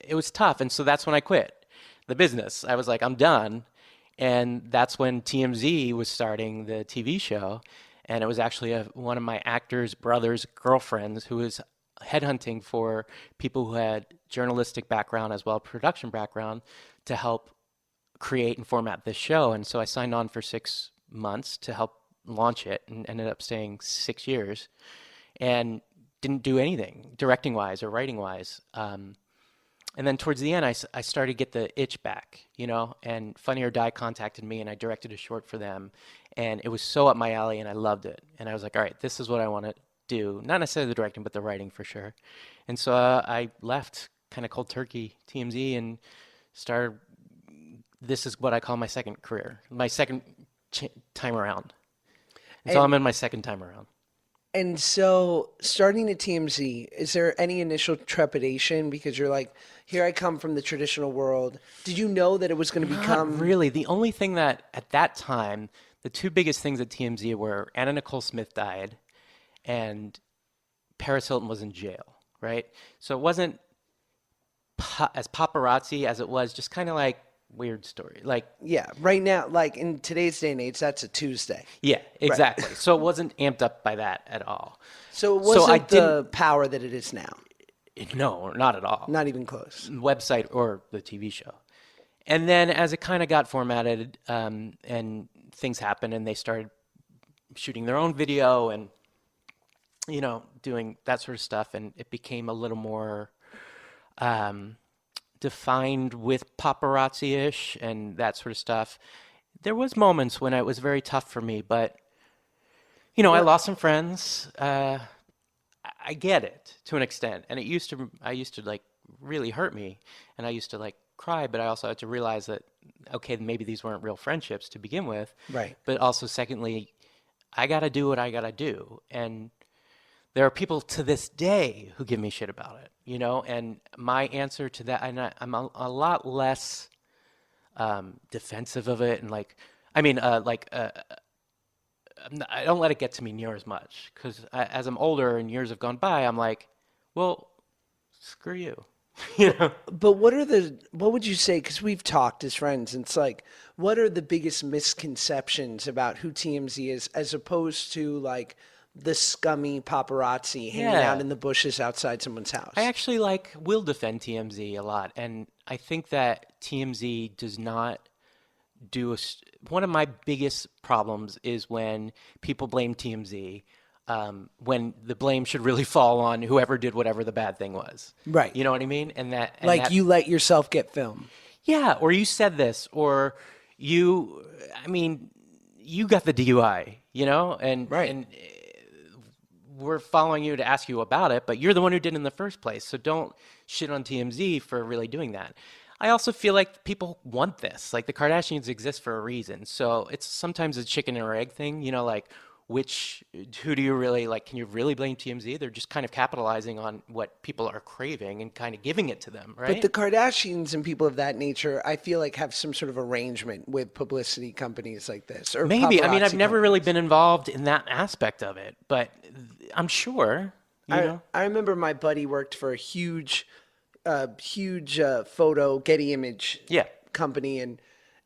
it was tough, and so that's when I quit the business. I was like, I'm done. And that's when TMZ was starting the TV show. And it was actually one of my actor's brother's girlfriends who was headhunting for people who had journalistic background as well as production background to help create and format this show. And so I signed on for 6 months to help launch it and ended up staying 6 years and didn't do anything directing wise or writing wise. And then towards the end, I started to get the itch back, and Funny or Die contacted me and I directed a short for them. And it was so up my alley and I loved it. And I was like, all right, this is what I want to do. Not necessarily the directing, but the writing for sure. And so I left kind of cold turkey TMZ and started, this is what I call my second career, my second time around. And so I'm in my second time around. And so, starting at TMZ, is there any initial trepidation because you're like, here I come from the traditional world? Did you know that it was going to become Not really. The only thing that at that time, the two biggest things at TMZ were Anna Nicole Smith died and Paris Hilton was in jail, right? So it wasn't as paparazzi as it was just kind of like weird story. Like, Yeah, right now, like in today's day and age, that's a Tuesday. yeah, exactly. So it wasn't amped up by that at all. So it So I wasn't the power that it is now. No, not at all. Not even close. Website or the TV show. And then as it kind of got formatted and things happened and they started shooting their own video and, doing that sort of stuff. And it became a little more defined with paparazzi-ish and that sort of stuff. There was moments when it was very tough for me, but, I lost some friends. I get it to an extent. And I used to like really hurt me and I used to like cry, but I also had to realize that, okay, maybe these weren't real friendships to begin with. Right. But also secondly, I got to do what I got to do. And there are people to this day who give me shit about it, and my answer to that, and I'm a lot less defensive of it. And I don't let it get to me near as much because as I'm older and years have gone by, I'm like, well, screw you. But what would you say, because we've talked as friends, and it's like, what are the biggest misconceptions about who TMZ is as opposed to like the scummy paparazzi hanging Yeah. out in the bushes outside someone's house? I actually will defend TMZ a lot, and I think that TMZ does not do one of my biggest problems is when people blame TMZ when the blame should really fall on whoever did whatever the bad thing was. Right. You know what I mean? And Like you let yourself get filmed. yeah, or you said this, or you got the DUI, and Right. and we're following you to ask you about it, but you're the one who did it in the first place. So don't shit on TMZ for really doing that. I also feel like people want this. Like the Kardashians exist for a reason. So it's sometimes a chicken or egg thing, like who do you really like? Can you really blame TMZ? They're just kind of capitalizing on what people are craving and kind of giving it to them, right? But the Kardashians and people of that nature, I feel like have some sort of arrangement with publicity companies like this, or Maybe. I mean, I've paparazzi never really companies. been involved in that aspect of it, but I'm sure, you know. I remember my buddy worked for a huge photo Getty Image Yeah. company,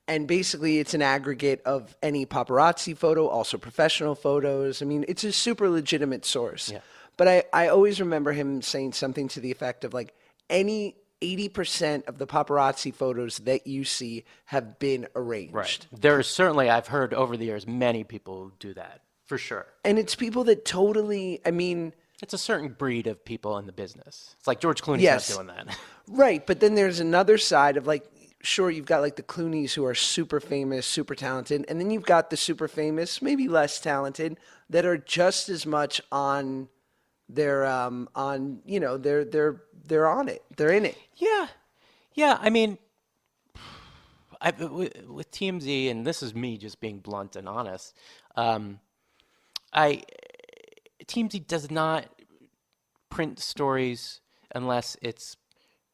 and basically it's an aggregate of any paparazzi photo, also professional photos. I mean, it's a super legitimate source. Yeah. But I always remember him saying something to the effect of like any 80% of the paparazzi photos that you see have been arranged. Right. There's certainly, I've heard over the years, many people do that, for sure. And it's people that totally, I mean, It's a certain breed of people in the business. It's like George Clooney's Yes. not doing that. right. But then there's another side of like, sure, you've got like the Clooneys who are super famous, super talented. And then you've got the super famous, maybe less talented, that are just as much on their, you know, they're on it. They're in it. Yeah. Yeah. I mean, with TMZ, and this is me just being blunt and honest, I TMZ does not print stories unless it's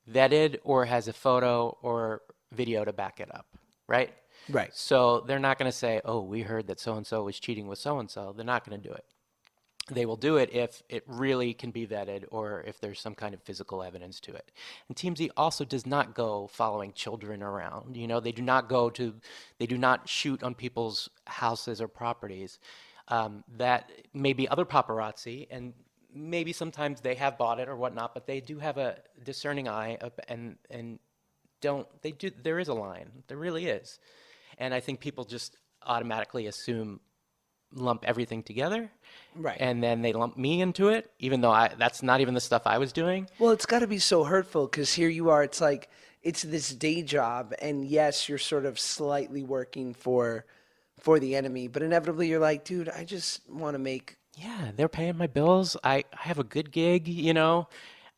vetted or has a photo or video to back it up, right? Right. So they're not going to say, "Oh, we heard that so and so was cheating with so and so." They're not going to do it. They will do it if it really can be vetted or if there's some kind of physical evidence to it. And TMZ also does not go following children around. You know, they do not shoot on people's houses or properties. That may be other paparazzi, and maybe sometimes they have bought it or whatnot, but they do have a discerning eye and there is a line. There really is. And I think people just automatically lump everything together. Right. And then they lump me into it, even though that's not even the stuff I was doing. Well, it's got to be so hurtful because here you are. It's like it's this day job, and yes, you're sort of slightly working for the enemy, but inevitably you're like, dude, I just want to make. Yeah, they're paying my bills. I have a good gig, you know.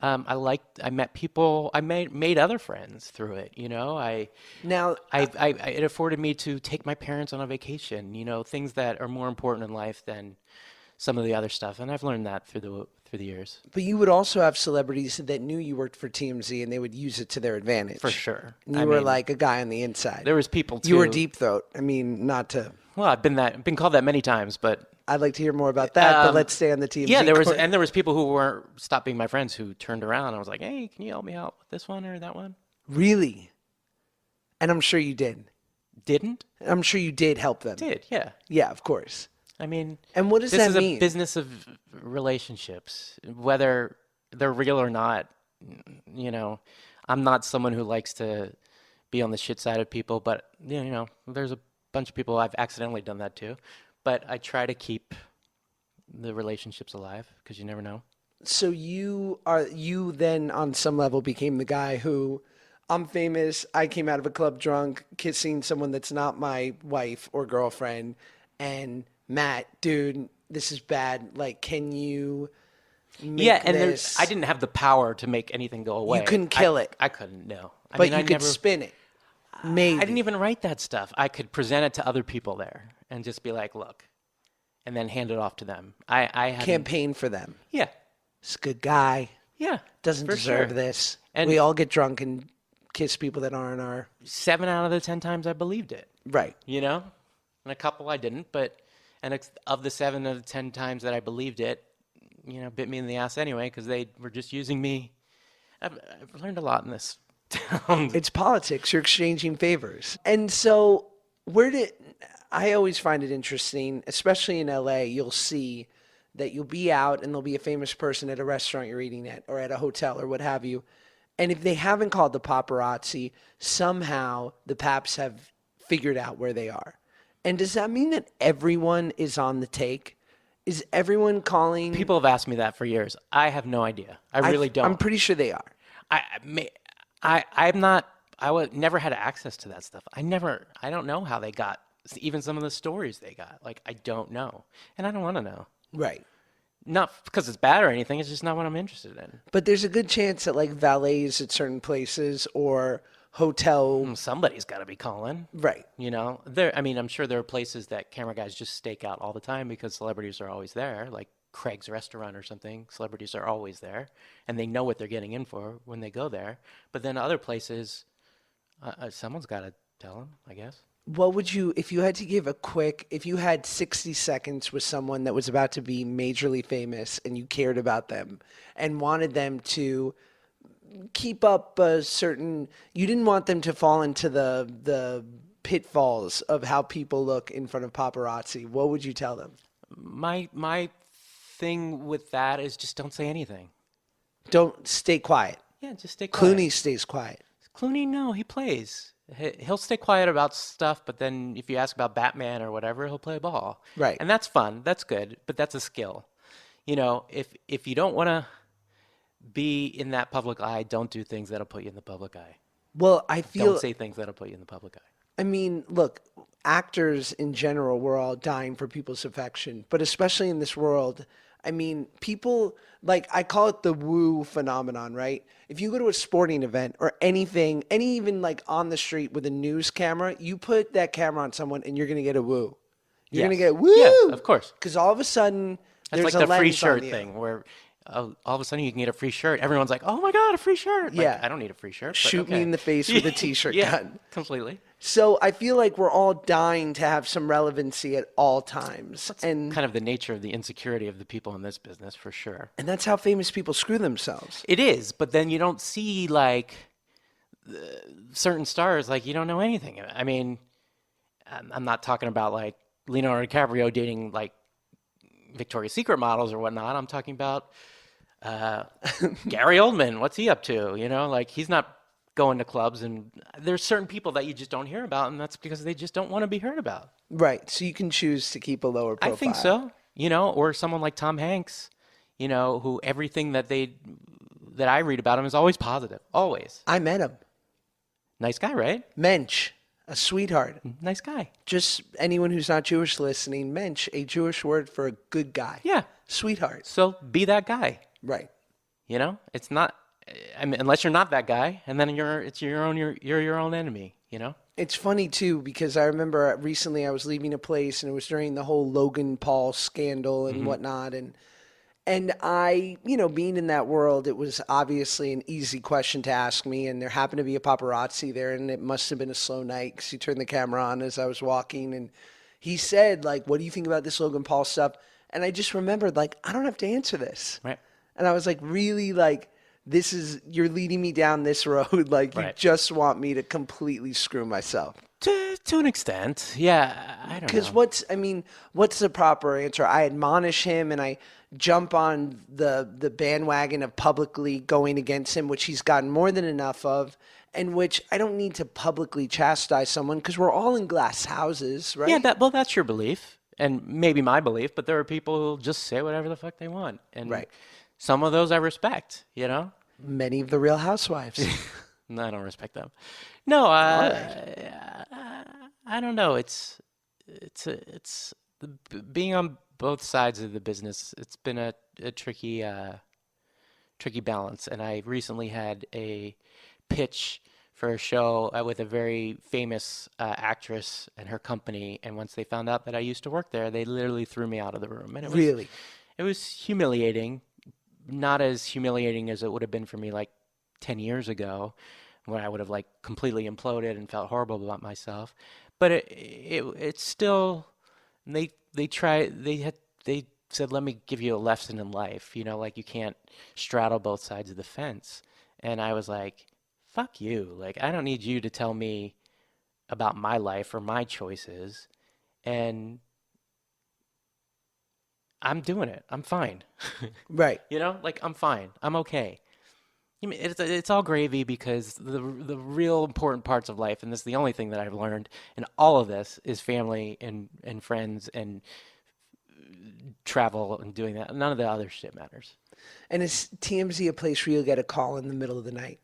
I met people. I made other friends through it, you know. Now, It afforded me to take my parents on a vacation, you know, things that are more important in life than some of the other stuff. And I've learned that through the years. but you would also have celebrities that knew you worked for TMZ and they would use it to their advantage. For sure. And you were like a guy on the inside. There was people too. You were deep throat. I mean, not to. Well, I've been called that many times, but I'd like to hear more about that, but let's stay on the TMZ. yeah, there court. was people who weren't stop being my friends who turned around and I was like, "Hey, can you help me out with this one or that one?" Really, and I'm sure you did. Didn't? I'm sure you did help them. Did, yeah. Yeah, of course. I mean, And what does this that is mean? a business of relationships, whether they're real or not. You know, I'm not someone who likes to be on the shit side of people, but you know, there's a bunch of people I've accidentally done that too. But I try to keep the relationships alive because you never know. So you then on some level became the guy who I'm famous. I came out of a club drunk, kissing someone that's not my wife or girlfriend, and Matt, dude, this is bad. Like, can you make Yeah, and this? I didn't have the power to make anything go away. couldn't kill it. I couldn't. No, I but mean, you I could never. spin it. Maybe. I didn't even write that stuff. I could present it to other people there and just be like, "Look," and then hand it off to them. I had campaign for them. Yeah, This good guy yeah. doesn't for deserve sure. this. And- we all get drunk and kiss people that aren't our 7 out of the 10 times I believed it. right. You know, and a couple I didn't, but of the 7 out of 10 times that I believed it, you know, bit me in the ass anyway because they were just using me. I've learned a lot in this town. It's politics. You're exchanging favors. And so I always find it interesting, especially in LA, you'll see that you'll be out and there'll be a famous person at a restaurant you're eating at or at a hotel or what have you. And if they haven't called the paparazzi, somehow the paps have figured out where they are. And does that mean that everyone is on the take? Is everyone calling? People have asked me that for years. I have no idea. I really don't. I'm pretty sure they are. I'm not. Never had access to that stuff. I don't know how they got even some of the stories they got. Like I don't know, and I don't want to know. Right. Not because it's bad or anything. It's just not what I'm interested in. But there's a good chance that like valets at certain places or hotel. Somebody's got to be calling. Right. You know, I'm sure there are places that camera guys just stake out all the time because celebrities are always there, like Craig's restaurant or something. Celebrities are always there, and they know what they're getting in for when they go there. But then other places, someone's got to tell them, I guess. What would you, if you had to give if you had 60 seconds with someone that was about to be majorly famous and you cared about them and wanted them to keep up you didn't want them to fall into the pitfalls of how people look in front of paparazzi, what would you tell them? My thing with that is just don't say anything. Don't stay quiet. Yeah, just stay quiet. Clooney stays quiet. Clooney, no, he plays. He'll stay quiet about stuff, but then if you ask about Batman or whatever, he'll play ball. Right. And that's fun. That's good, but that's a skill. You know, if you don't want to be in that public eye, don't do things that'll put you in the public eye. Well, Don't say things that'll put you in the public eye. I mean, look, actors in general, we're all dying for people's affection, but especially in this world, I mean, people, like, I call it the woo phenomenon, right? If you go to a sporting event or anything, even like on the street with a news camera, you put that camera on someone and you're going to get a woo. You're going to get woo. Yeah, of course. Because all of a sudden, That's there's like a the free lens shirt on you. thing where all of a sudden you can get a free shirt. Everyone's like, oh my God, a free shirt. Yeah. Like, I don't need a free shirt. But Shoot me okay. in the face with a t-shirt Yeah, gun. completely. So I feel like we're all dying to have some relevancy at all times. And Kind of the nature of the insecurity of the people in this business, for sure. that's how famous people screw themselves. It is, but then you don't see like certain stars, like you don't know anything. I mean, I'm not talking about like Leonardo DiCaprio dating like Victoria's Secret models or whatnot. I'm talking about Gary Oldman. What's he up to? You know, like he's not going to clubs, and there's certain people that you just don't hear about, and that's because they just don't want to be heard about. Right. So you can choose to keep a lower profile. I think so. You know, or someone like Tom Hanks, you know, who everything that I read about him is always positive. Always. I met him. Nice guy, right? Mensch, a sweetheart. Nice guy. Just anyone who's not Jewish listening, Mensch, a Jewish word for a good guy. Yeah. Sweetheart. So be that guy. Right. You know, it's not. I mean, unless you're not that guy, and then you're your own enemy. You know. It's funny too because I remember recently I was leaving a place and it was during the whole Logan Paul scandal and whatnot, and I, you know, being in that world, it was obviously an easy question to ask me, and there happened to be a paparazzi there, and it must have been a slow night because he turned the camera on as I was walking, and he said, like, "What do you think about this Logan Paul stuff?" And I just remembered, like, I don't have to answer this, Right. and I was like, really, like, you're leading me down this road, like, you Right. just want me to completely screw myself. To an extent, yeah. I don't know. Because what's the proper answer? I admonish him and I jump on the bandwagon of publicly going against him, which he's gotten more than enough of, and which I don't need to publicly chastise someone because we're all in glass houses, right? Yeah, that's your belief, and maybe my belief, but there are people who'll just say whatever the fuck they want, and Right. some of those I respect. You know. Many of the Real Housewives. No, I don't respect them. No, I don't know. Being on both sides of the business. It's been a tricky balance. And I recently had a pitch for a show with a very famous actress and her company. And once they found out that I used to work there, they literally threw me out of the room. And Really? it was humiliating. Not as humiliating as it would have been for me like 10 years ago when I would have like completely imploded and felt horrible about myself. But it's still, they said, let me give you a lesson in life, you know, like you can't straddle both sides of the fence. And I was like, fuck you. Like, I don't need you to tell me about my life or my choices. And I'm doing it. I'm fine. Right. You know, like I'm fine. I'm okay. I mean, it's all gravy because the real important parts of life, and this is the only thing that I've learned in all of this, is family and friends and travel and doing that. None of the other shit matters. And is TMZ a place where you'll get a call in the middle of the night?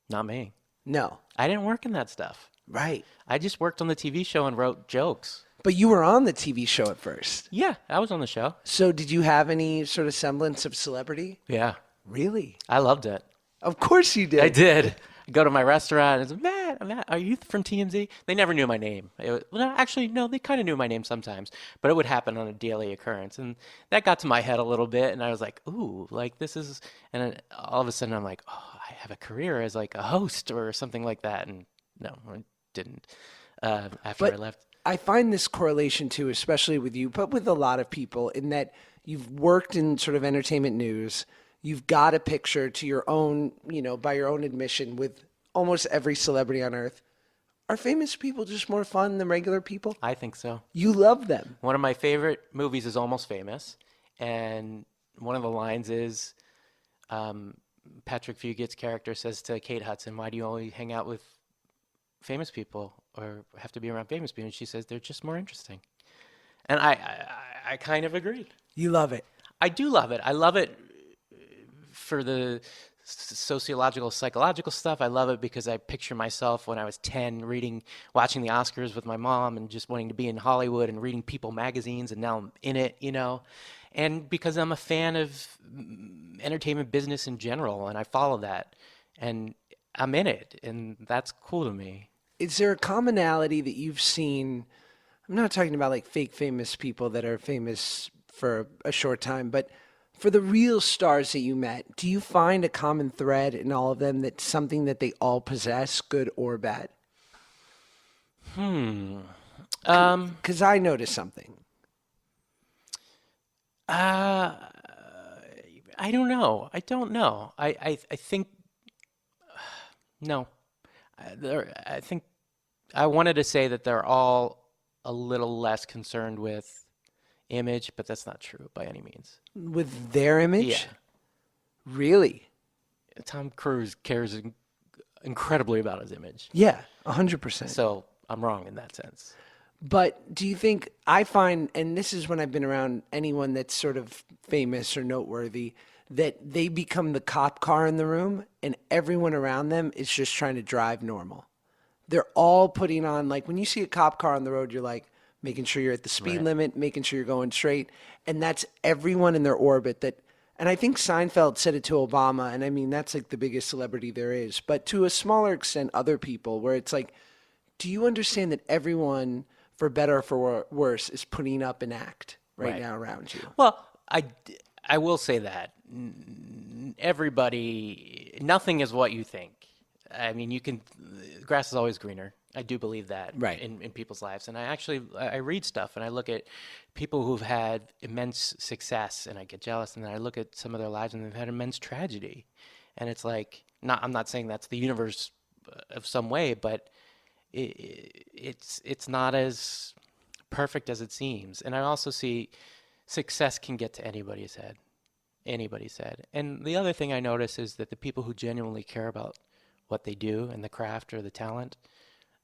Not me. No. I didn't work in that stuff. Right. I just worked on the TV show and wrote jokes. But you were on the TV show at first. Yeah, I was on the show. So did you have any sort of semblance of celebrity? Yeah, Really? I loved it. Of course you did. I did. go to my restaurant and it's, Matt, are you from TMZ? They never knew my name. Well, actually, no, they kind of knew my name sometimes, but it would happen on a daily occurrence. And that got to my head a little bit. And I was like, ooh, like this is, and then all of a sudden I'm like, oh, I have a career as like a host or something like that. And no, I didn't after I But left. I find this correlation too, especially with you, but with a lot of people, in that you've worked in sort of entertainment news. You've got a picture to your own, by your own admission, with almost every celebrity on earth. Are famous people just more fun than regular people? I think so. You love them. One of my favorite movies is Almost Famous, and one of the lines is Patrick Fugit's character says to Kate Hudson, "Why do you only hang out with famous people or have to be around famous people?" And she says, "They're just more interesting." And I kind of agree. You love it. I do love it. I love it for the sociological, psychological stuff. I love it because I picture myself when I was 10 watching the Oscars with my mom and just wanting to be in Hollywood and reading People magazines, and now I'm in it, And because I'm a fan of entertainment business in general, and I follow that, and I'm in it, and that's cool to me. Is there a commonality that you've seen? I'm not talking about like fake famous people that are famous for a short time, but for the real stars that you met, do you find a common thread in all of them, that's something that they all possess, good or bad? Because I noticed something. I don't know. I think no. I think I wanted to say that they're all a little less concerned with image, but that's not true by any means. With their image? Yeah. Really? Tom Cruise cares incredibly about his image. Yeah, 100%. So I'm wrong in that sense. But do you think, I find, and this is when I've been around anyone that's sort of famous or noteworthy, that they become the cop car in the room and everyone around them is just trying to drive normal. They're all putting on, like when you see a cop car on the road, you're like making sure you're at the speed limit, making sure you're going straight. And that's everyone in their orbit that, and I think Seinfeld said it to Obama, and I mean, that's like the biggest celebrity there is, but to a smaller extent, other people, where it's like, do you understand that everyone, for better or for worse, is putting up an act right now around you? Well, I will say that nothing is what you think. I mean, grass is always greener. I do believe that in people's lives. And I read stuff and I look at people who've had immense success and I get jealous, and then I look at some of their lives and they've had immense tragedy. And it's like, I'm not saying that's the universe of some way, but it's not as perfect as it seems. And I also see success can get to anybody's head. And the other thing I notice is that the people who genuinely care about what they do and the craft or the talent,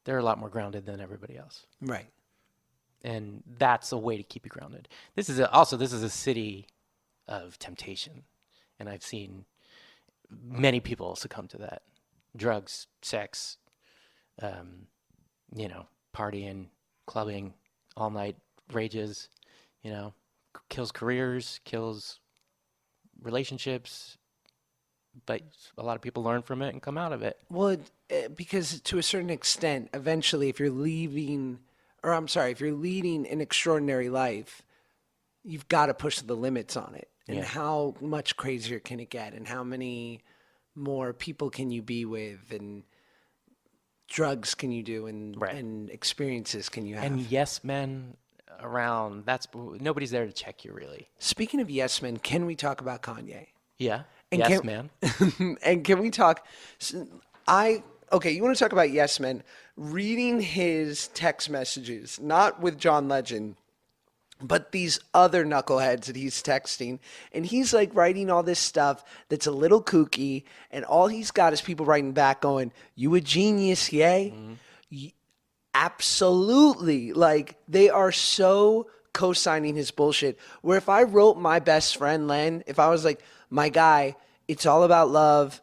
they're a lot more grounded than everybody else. Right. And that's a way to keep you grounded. This is a city of temptation. And I've seen many people succumb to that. Drugs, sex, partying, clubbing, all night rages, kills careers, kills relationships, but a lot of people learn from it and come out of it. Well, because to a certain extent, eventually, if you're leading an extraordinary life, you've got to push the limits on it. And how much crazier can it get? And how many more people can you be with? And drugs can you do? And experiences can you have? And yes men around, nobody's there to check you, really. Speaking of yes men, can we talk about Kanye? Yeah. And yes, man. And can we talk? You want to talk about yes men? Reading his text messages, not with John Legend, but these other knuckleheads that he's texting, and he's like writing all this stuff that's a little kooky, and all he's got is people writing back going, "You a genius, yay?" Mm-hmm. Absolutely. Like, they are so co-signing his bullshit, where if I wrote my best friend Len, if I was like, my guy, it's all about love,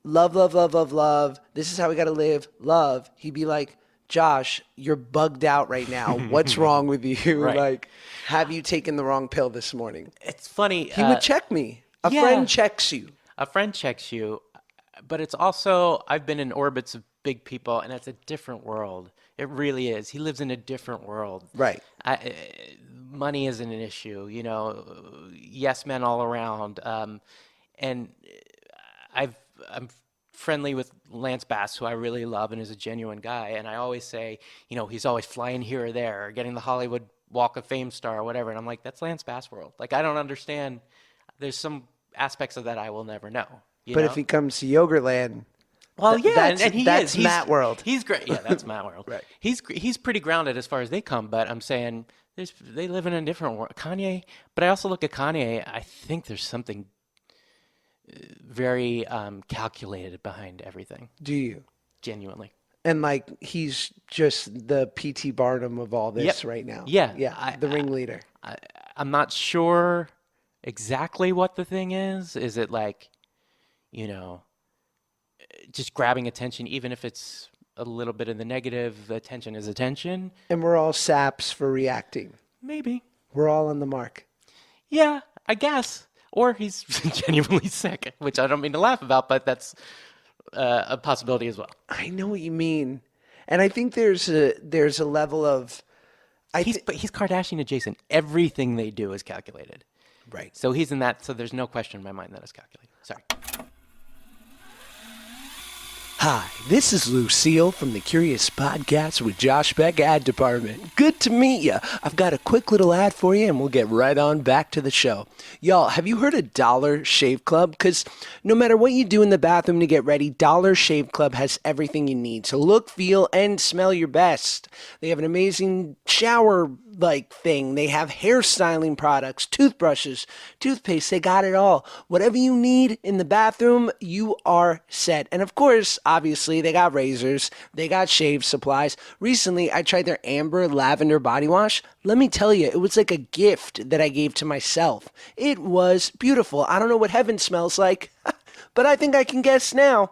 love, love, love, love, love, this is how we got to live, love, he'd be like, Josh, you're bugged out right now. What's wrong with you? Right. Like, have you taken the wrong pill this morning? It's funny. He would check me. A friend checks you. A friend checks you, but it's also, I've been in orbits of big people, and it's a different world. It really is. He lives in a different world. Right. Money isn't an issue, yes men all around. And I'm friendly with Lance Bass, who I really love and is a genuine guy. And I always say, he's always flying here or there, or getting the Hollywood Walk of Fame star or whatever. And I'm like, that's Lance Bass world. Like, I don't understand. There's some aspects of that I will never know. But if he comes to Yogurtland, well, yeah, and that's he's Matt World. He's great. Yeah, that's Matt World. Right. He's pretty grounded as far as they come. But I'm saying they live in a different world. Kanye. But I also look at Kanye. I think there's something very calculated behind everything. Do you? Genuinely. And like he's just the P.T. Barnum of all this right now. Yeah. Yeah. The ringleader. I'm not sure exactly what the thing is. Is it like, just grabbing attention, even if it's a little bit in the negative? Attention is attention. And we're all saps for reacting. Maybe. We're all on the mark. Yeah, I guess. Or he's genuinely sick, which I don't mean to laugh about, but that's a possibility as well. I know what you mean. And I think there's a level of... But he's Kardashian adjacent. Everything they do is calculated. Right. So he's in that, so there's no question in my mind that it's calculated. Sorry. Hi, this is Lucille from the Curious Podcast with Josh Peck Ad Department. Good to meet you. I've got a quick little ad for you and we'll get right on back to the show. Y'all, have you heard of Dollar Shave Club? Because no matter what you do in the bathroom to get ready, Dollar Shave Club has everything you need to look, feel, and smell your best. They have an amazing shower-like thing. They have hairstyling products, toothbrushes, toothpaste. They got it all. Whatever you need in the bathroom, you are set. And of course, obviously, they got razors, they got shave supplies. Recently, I tried their Amber Lavender Body Wash. Let me tell you, it was like a gift that I gave to myself. It was beautiful. I don't know what heaven smells like, but I think I can guess now.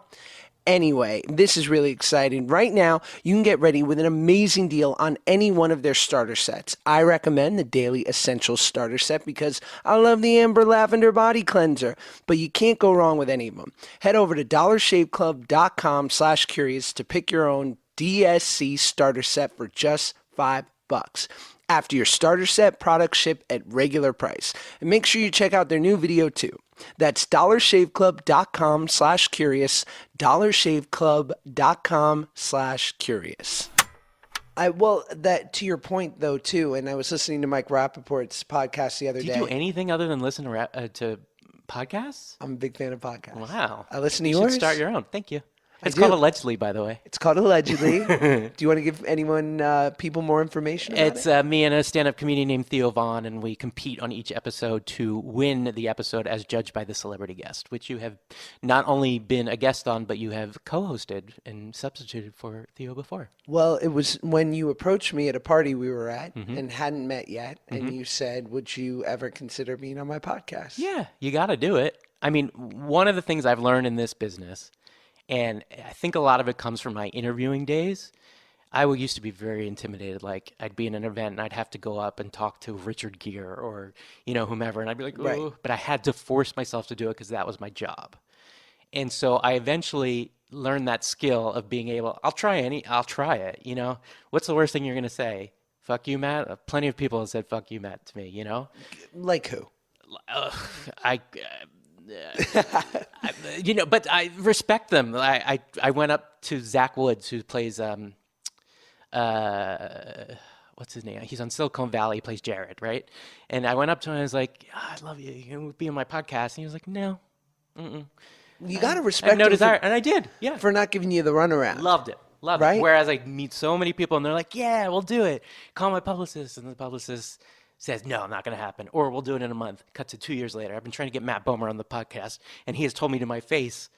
Anyway, this is really exciting. Right now, you can get ready with an amazing deal on any one of their starter sets. I recommend the Daily Essentials starter set because I love the Amber Lavender Body Cleanser, but you can't go wrong with any of them. Head over to dollarshaveclub.com/curious to pick your own DSC starter set for just $5. After your starter set, products ship at regular price. And make sure you check out their new video too. That's dollarshaveclub.com/curious, dollarshaveclub.com/curious. That to your point though too, and I was listening to Mike Rappaport's podcast the other day. Do you do anything other than listen to podcasts? I'm a big fan of podcasts. Wow. I listen to you yours. Should start your own. Thank you. It's do. called Allegedly, by the way. It's called Allegedly. Do you want to give anyone, people more information about It's me and a stand-up comedian named Theo Vaughn, and we compete on each episode to win the episode as judged by the celebrity guest, which you have not only been a guest on, but you have co-hosted and substituted for Theo before. Well, it was when you approached me at a party we were at and hadn't met yet, and you said, would you ever consider being on my podcast? Yeah, you got to do it. I mean, one of the things I've learned in this business, and I think a lot of it comes from my interviewing days. I used to be very intimidated. Like, I'd be in an event and I'd have to go up and talk to Richard Gere or, whomever. And I'd be like, oh, Right. But I had to force myself to do it because that was my job. And so I eventually learned that skill of being able, I'll try it, What's the worst thing you're going to say? Fuck you, Matt? Plenty of people have said fuck you, Matt, to me, Like who? But I respect them. I went up to Zach Woods, who plays what's his name? He's on Silicon Valley. He plays Jared, right? And I went up to him and I was like, I love you. You can be on my podcast. And he was like, no. You got to I respect have no him desire, and I did. Yeah, for not giving you the runaround. loved it. Right? Whereas I meet so many people, and they're like, yeah, we'll do it. Call my publicist, and the publicist says, no, not going to happen. Or we'll do it in a month. Cut to 2 years later. I've been trying to get Matt Bomer on the podcast, and he has told me to my face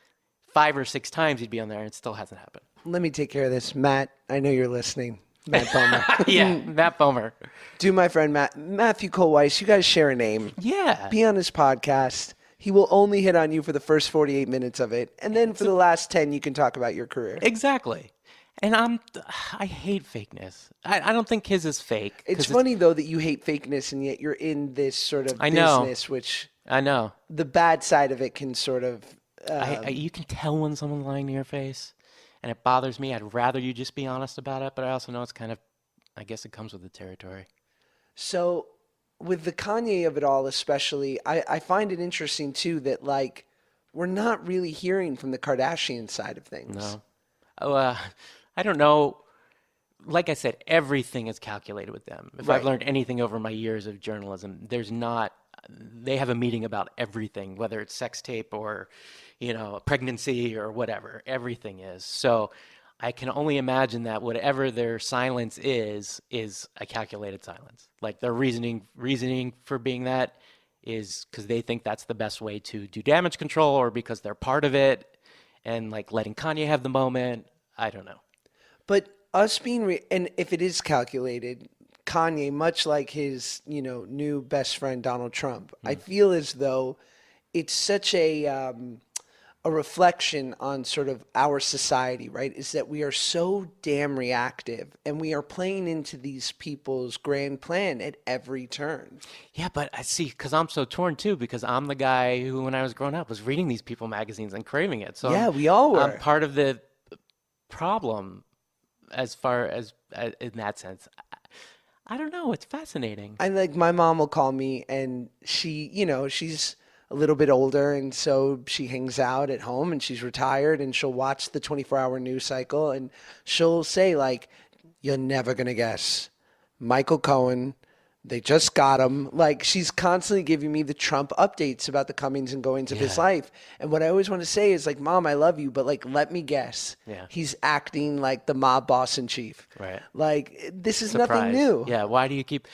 5 or 6 times he'd be on there, and it still hasn't happened. Let me take care of this. Matt, I know you're listening. Matt Bomer. Yeah, Matt Bomer. Do my friend Matthew Cole Weiss, you guys share a name. Yeah. Be on his podcast. He will only hit on you for the first 48 minutes of it. And then for the last 10, you can talk about your career. Exactly. And I hate fakeness. I don't think his is fake. It's funny, though, that you hate fakeness, and yet you're in this sort of business, which I know. the bad side of it can sort of You can tell when someone's lying to your face, and it bothers me. I'd rather you just be honest about it, but I also know it's kind of, I guess it comes with the territory. So with the Kanye of it all, especially, I find it interesting too that like we're not really hearing from the Kardashian side of things. No. Oh, I don't know. Like I said, everything is calculated with them. If I've Right. learned anything over my years of journalism, they have a meeting about everything, whether it's sex tape or, pregnancy or whatever. Everything is. So I can only imagine that whatever their silence is a calculated silence. Like their reasoning for being that is because they think that's the best way to do damage control or because they're part of it and like letting Kanye have the moment. I don't know. But us being and if it is calculated, Kanye, much like his new best friend Donald Trump, I feel as though it's such a reflection on sort of our society, right? Is that we are so damn reactive and we are playing into these people's grand plan at every turn. Yeah, but I see, because I'm so torn too, because I'm the guy who, when I was growing up, was reading these People magazines and craving it. So Yeah, we all were. I'm part of the problem as far as in that sense. I don't know. It's fascinating. I like my mom will call me and she's a little bit older and so she hangs out at home and she's retired and she'll watch the 24-hour news cycle and she'll say like, you're never going to guess. Michael Cohen, they just got him. Like she's constantly giving me the Trump updates about the comings and goings of his Yeah. life. And what I always want to say is like, Mom, I love you, but like, let me guess. Yeah. He's acting like the mob boss in chief. Right. Like this is nothing Surprise. new. Yeah. Why do you keep?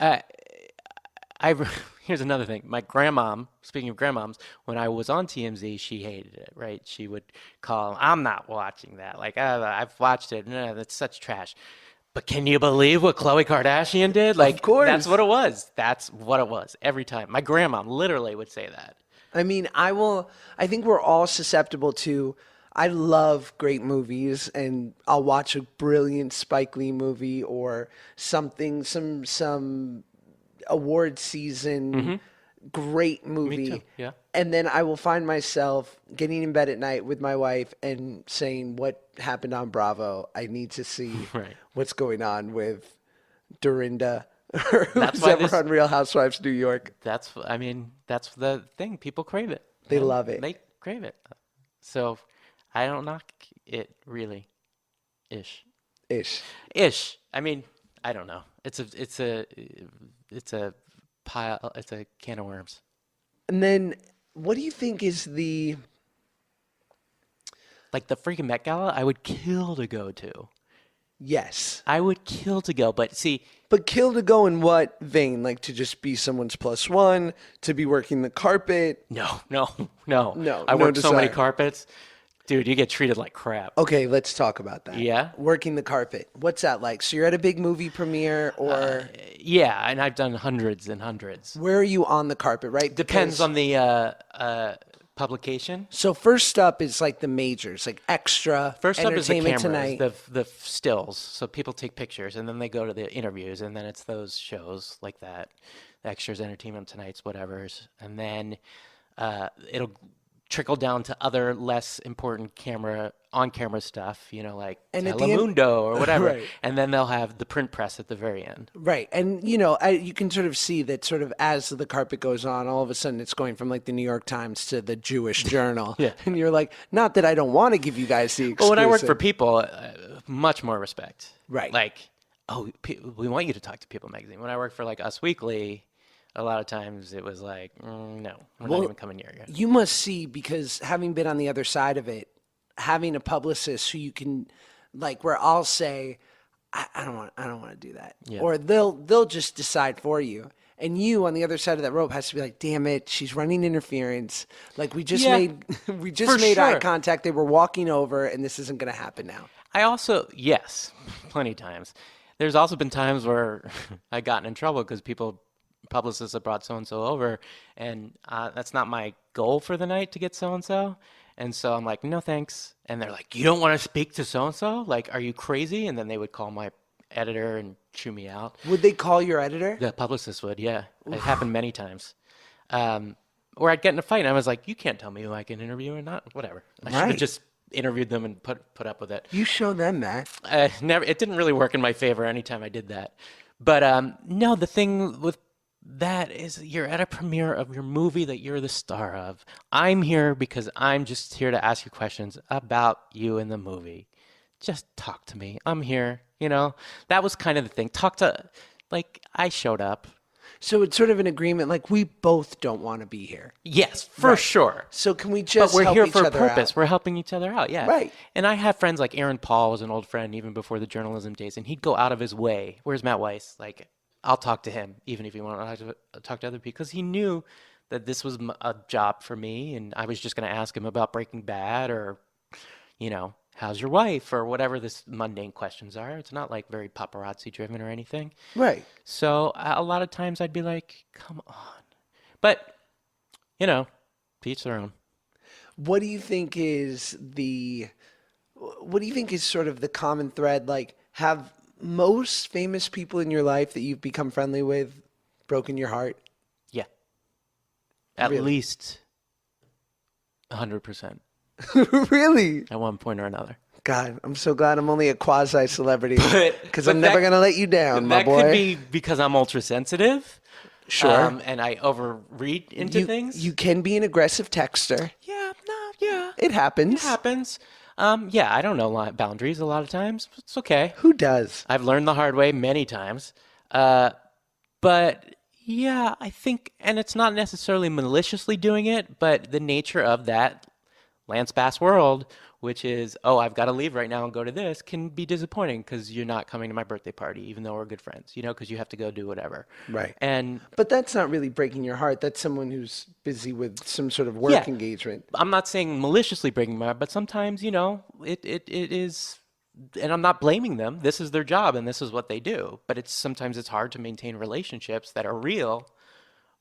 I here's another thing. My grandmom, speaking of grandmoms, when I was on TMZ, she hated it. Right? She would call, "I'm not watching that. Like I've watched it. No, that's such trash." But can you believe what Khloe Kardashian did? Like, Of course. that's what it was. That's what it was every time. My grandma literally would say that. I mean, I think we're all susceptible to, I love great movies and I'll watch a brilliant Spike Lee movie or something, some award season great movie. too, yeah. And then I will find myself getting in bed at night with my wife and saying, what happened on Bravo? I need to see Right. what's going on with Dorinda or That's who's why ever on Real Housewives New York. That's the thing. People crave it. They love it. They crave it. So I don't knock it really. Ish. Ish. I mean, I don't know. It's a pile. It's a can of worms. And then what do you think is Like the freaking Met Gala, I would kill to go to. yes. I would kill to go, but see, But kill to go in what vein? Like to just be someone's plus one, to be working the carpet? no. No, I no worked so many desire. carpets, dude. You get treated like crap. Okay, let's talk about that. Yeah? Working the carpet. What's that like? So you're at a big movie premiere or Yeah, and I've done hundreds and hundreds. where are you on the carpet, right? Depends Because- on the publication. So first up is like the majors, like Extra, First up is the Entertainment cameras, Tonight. the stills. So people take pictures, and then they go to the interviews, and then it's those shows like that, the Extras, Entertainment Tonight's, whatever's, and then it'll trickle down to other less important on-camera stuff, like And at the end- Telemundo or whatever, Right. and then they'll have the print press at the very end. Right. And, you can sort of see that sort of as the carpet goes on, all of a sudden it's going from like the New York Times to the Jewish Journal. Yeah. And you're like, not that I don't want to give you guys the exclusive. Well, when I worked for People, much more respect. Right. Like, we want you to talk to People magazine. When I worked for like Us Weekly, a lot of times it was like, no, we're not even coming near you. You must see, because having been on the other side of it, having a publicist who you can, like, where I'll say, I don't want to do that, or they'll just decide for you, and you on the other side of that rope has to be like, damn it, she's running interference. Like we just Yeah, made for eye sure. contact. They were walking over, and this isn't going to happen now. I also, yes, plenty of times. There's also been times where I gotten in trouble because publicists have brought so-and-so over, and that's not my goal for the night to get so-and-so. And so I'm like, no, thanks. And they're like, you don't want to speak to so-and-so? Like, are you crazy? And then they would call my editor and chew me out. Would they call your editor? The publicist would, yeah. It happened many times. or I'd get in a fight and I was like, you can't tell me who I can interview or not. Whatever. I should Right. have just interviewed them and put up with it. You show them that. Never. It didn't really work in my favor anytime I did that. But no, the thing with that is you're at a premiere of your movie that you're the star of. I'm here because I'm just here to ask you questions about you in the movie. Just talk to me. I'm here. That was kind of the thing. I showed up. So it's sort of an agreement, like we both don't want to be here. Yes, for sure. So can we just But we're help here each for a other purpose. out? We're helping each other out. Yeah. Right. And I have friends like Aaron Paul was an old friend even before the journalism days, and he'd go out of his way. Where's Matt Weiss? Like, I'll talk to him, even if he wanted to talk to other people, because he knew that this was a job for me, and I was just going to ask him about Breaking Bad or, how's your wife or whatever this mundane questions are. It's not like very paparazzi driven or anything. Right. So a lot of times I'd be like, come on. But, to each their own. What do you think is sort of the common thread? Like, have most famous people in your life that you've become friendly with broken your heart? Yeah. At Really? least 100%. Really? At one point or another. God, I'm so glad I'm only a quasi-celebrity because but I'm never that- going to let you down, my That boy. could be because I'm ultra sensitive. Sure. And I overread into things. You can be an aggressive texter. Yeah, no, yeah. It happens. It happens. Yeah, I don't know boundaries a lot of times. It's okay. Who does? I've learned the hard way many times. But yeah, I think, and it's not necessarily maliciously doing it, but the nature of that Lance Bass world, which is, I've got to leave right now and go to this, can be disappointing because you're not coming to my birthday party, even though we're good friends, because you have to go do whatever. Right. And But that's not really breaking your heart. That's someone who's busy with some sort of work engagement. I'm not saying maliciously breaking my heart, but sometimes, it is, and I'm not blaming them. This is their job and this is what they do. But sometimes it's hard to maintain relationships that are real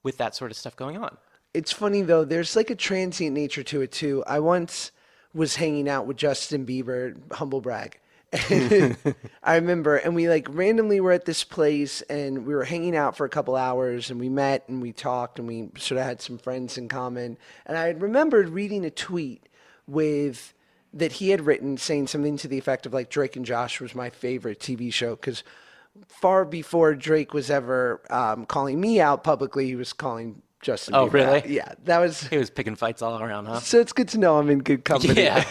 with that sort of stuff going on. It's funny, though. There's like a transient nature to it, too. I once was hanging out with Justin Bieber, humble brag. And I remember, and we like randomly were at this place and we were hanging out for a couple hours and we met and we talked and we sort of had some friends in common. And I had remembered reading a tweet that he had written saying something to the effect of like Drake and Josh was my favorite TV show because far before Drake was ever calling me out publicly, he was calling Justin Bieber. Oh, really? out. Yeah, that was. He was picking fights all around, huh? So it's good to know I'm in good company. Yeah.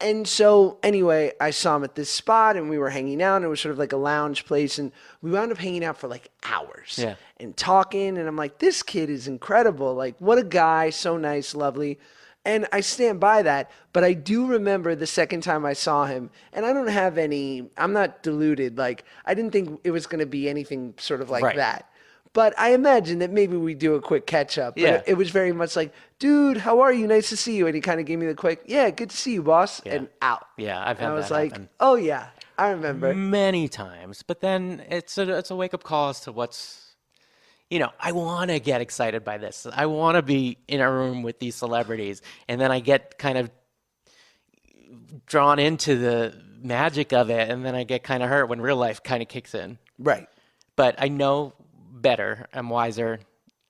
And so anyway, I saw him at this spot and we were hanging out and it was sort of like a lounge place and we wound up hanging out for like hours and talking and I'm like, this kid is incredible. Like what a guy, so nice, lovely. And I stand by that, but I do remember the second time I saw him and I'm not deluded. Like I didn't think it was going to be anything sort of like that. But I imagine that maybe we do a quick catch up. But Yeah. it was very much like, dude, how are you? Nice to see you. And he kind of gave me the quick, yeah, good to see you, boss. Yeah. And out. Yeah, I've had And I that was like, happen. oh yeah, I remember. Many times. But then it's a wake-up call as to what's, I want to get excited by this. I want to be in a room with these celebrities. And then I get kind of drawn into the magic of it. And then I get kind of hurt when real life kind of kicks in. Right. But I know better. I'm wiser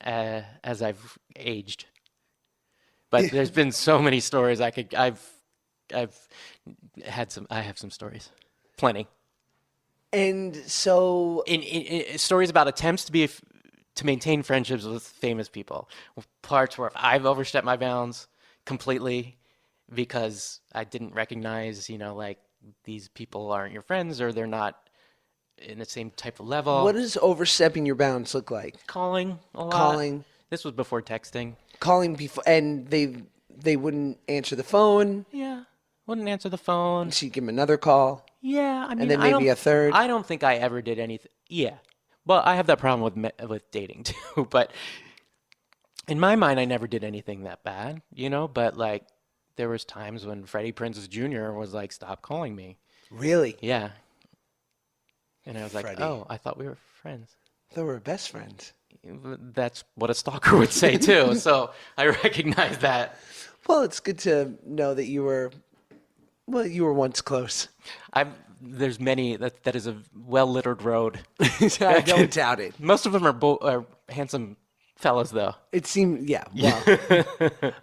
as I've aged. But there's been so many stories I have some stories, plenty. And so In stories about attempts to maintain friendships with famous people, parts where I've overstepped my bounds completely because I didn't recognize, like these people aren't your friends or they're not in the same type of level. what does overstepping your bounds look like? Calling a lot. Calling. This was before texting. Calling before, and they wouldn't answer the phone. Yeah. Wouldn't answer the phone. So you give them another call. Yeah. I mean, And then I maybe don't- a third. I don't think I ever did anything. Yeah. Well, I have that problem with dating too. But in my mind, I never did anything that bad, But like, there was times when Freddie Prinze Jr. was like, "Stop calling me." Really? Yeah. And I was like, Freddie. "Oh, I thought we were friends." They were best friends. That's what a stalker would say too. So I recognize that. Well, it's good to know that you were once close. There's many that is a well littered road. I don't doubt it. Most of them are handsome fellas, though. It seemed, yeah, well,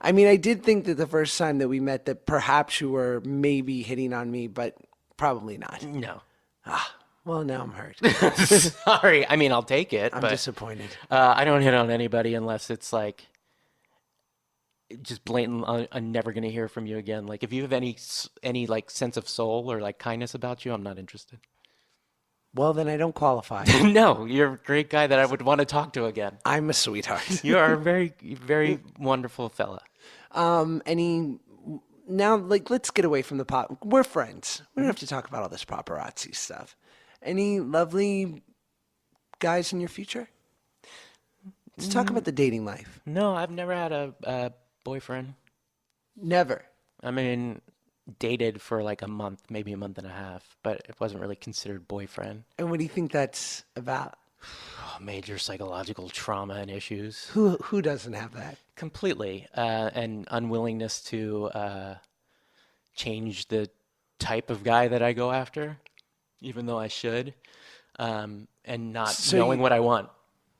I mean, I did think that the first time that we met that perhaps you were maybe hitting on me, but probably not. No. Well, now I'm hurt. Sorry. I mean, I'll take it, I'm but disappointed. I don't hit on anybody unless it's like just blatant. I'm never gonna hear from you again. Like, if you have any like sense of soul or like kindness about you, I'm not interested. Well, then I don't qualify. No, you're a great guy that I would want to talk to again. I'm a sweetheart. You are a very, very wonderful fella. Any now, like, let's get away from the pop. We're friends. We don't have to talk about all this paparazzi stuff. Any lovely guys in your future? Let's talk about the dating life. No, I've never had a boyfriend. Never. I mean, dated for like a month, maybe a month and a half, but it wasn't really considered boyfriend. And what do you think that's about? Major psychological trauma and issues. Who doesn't have that? Completely. And unwillingness to change the type of guy that I go after, even though I should, and not So knowing you- what I want.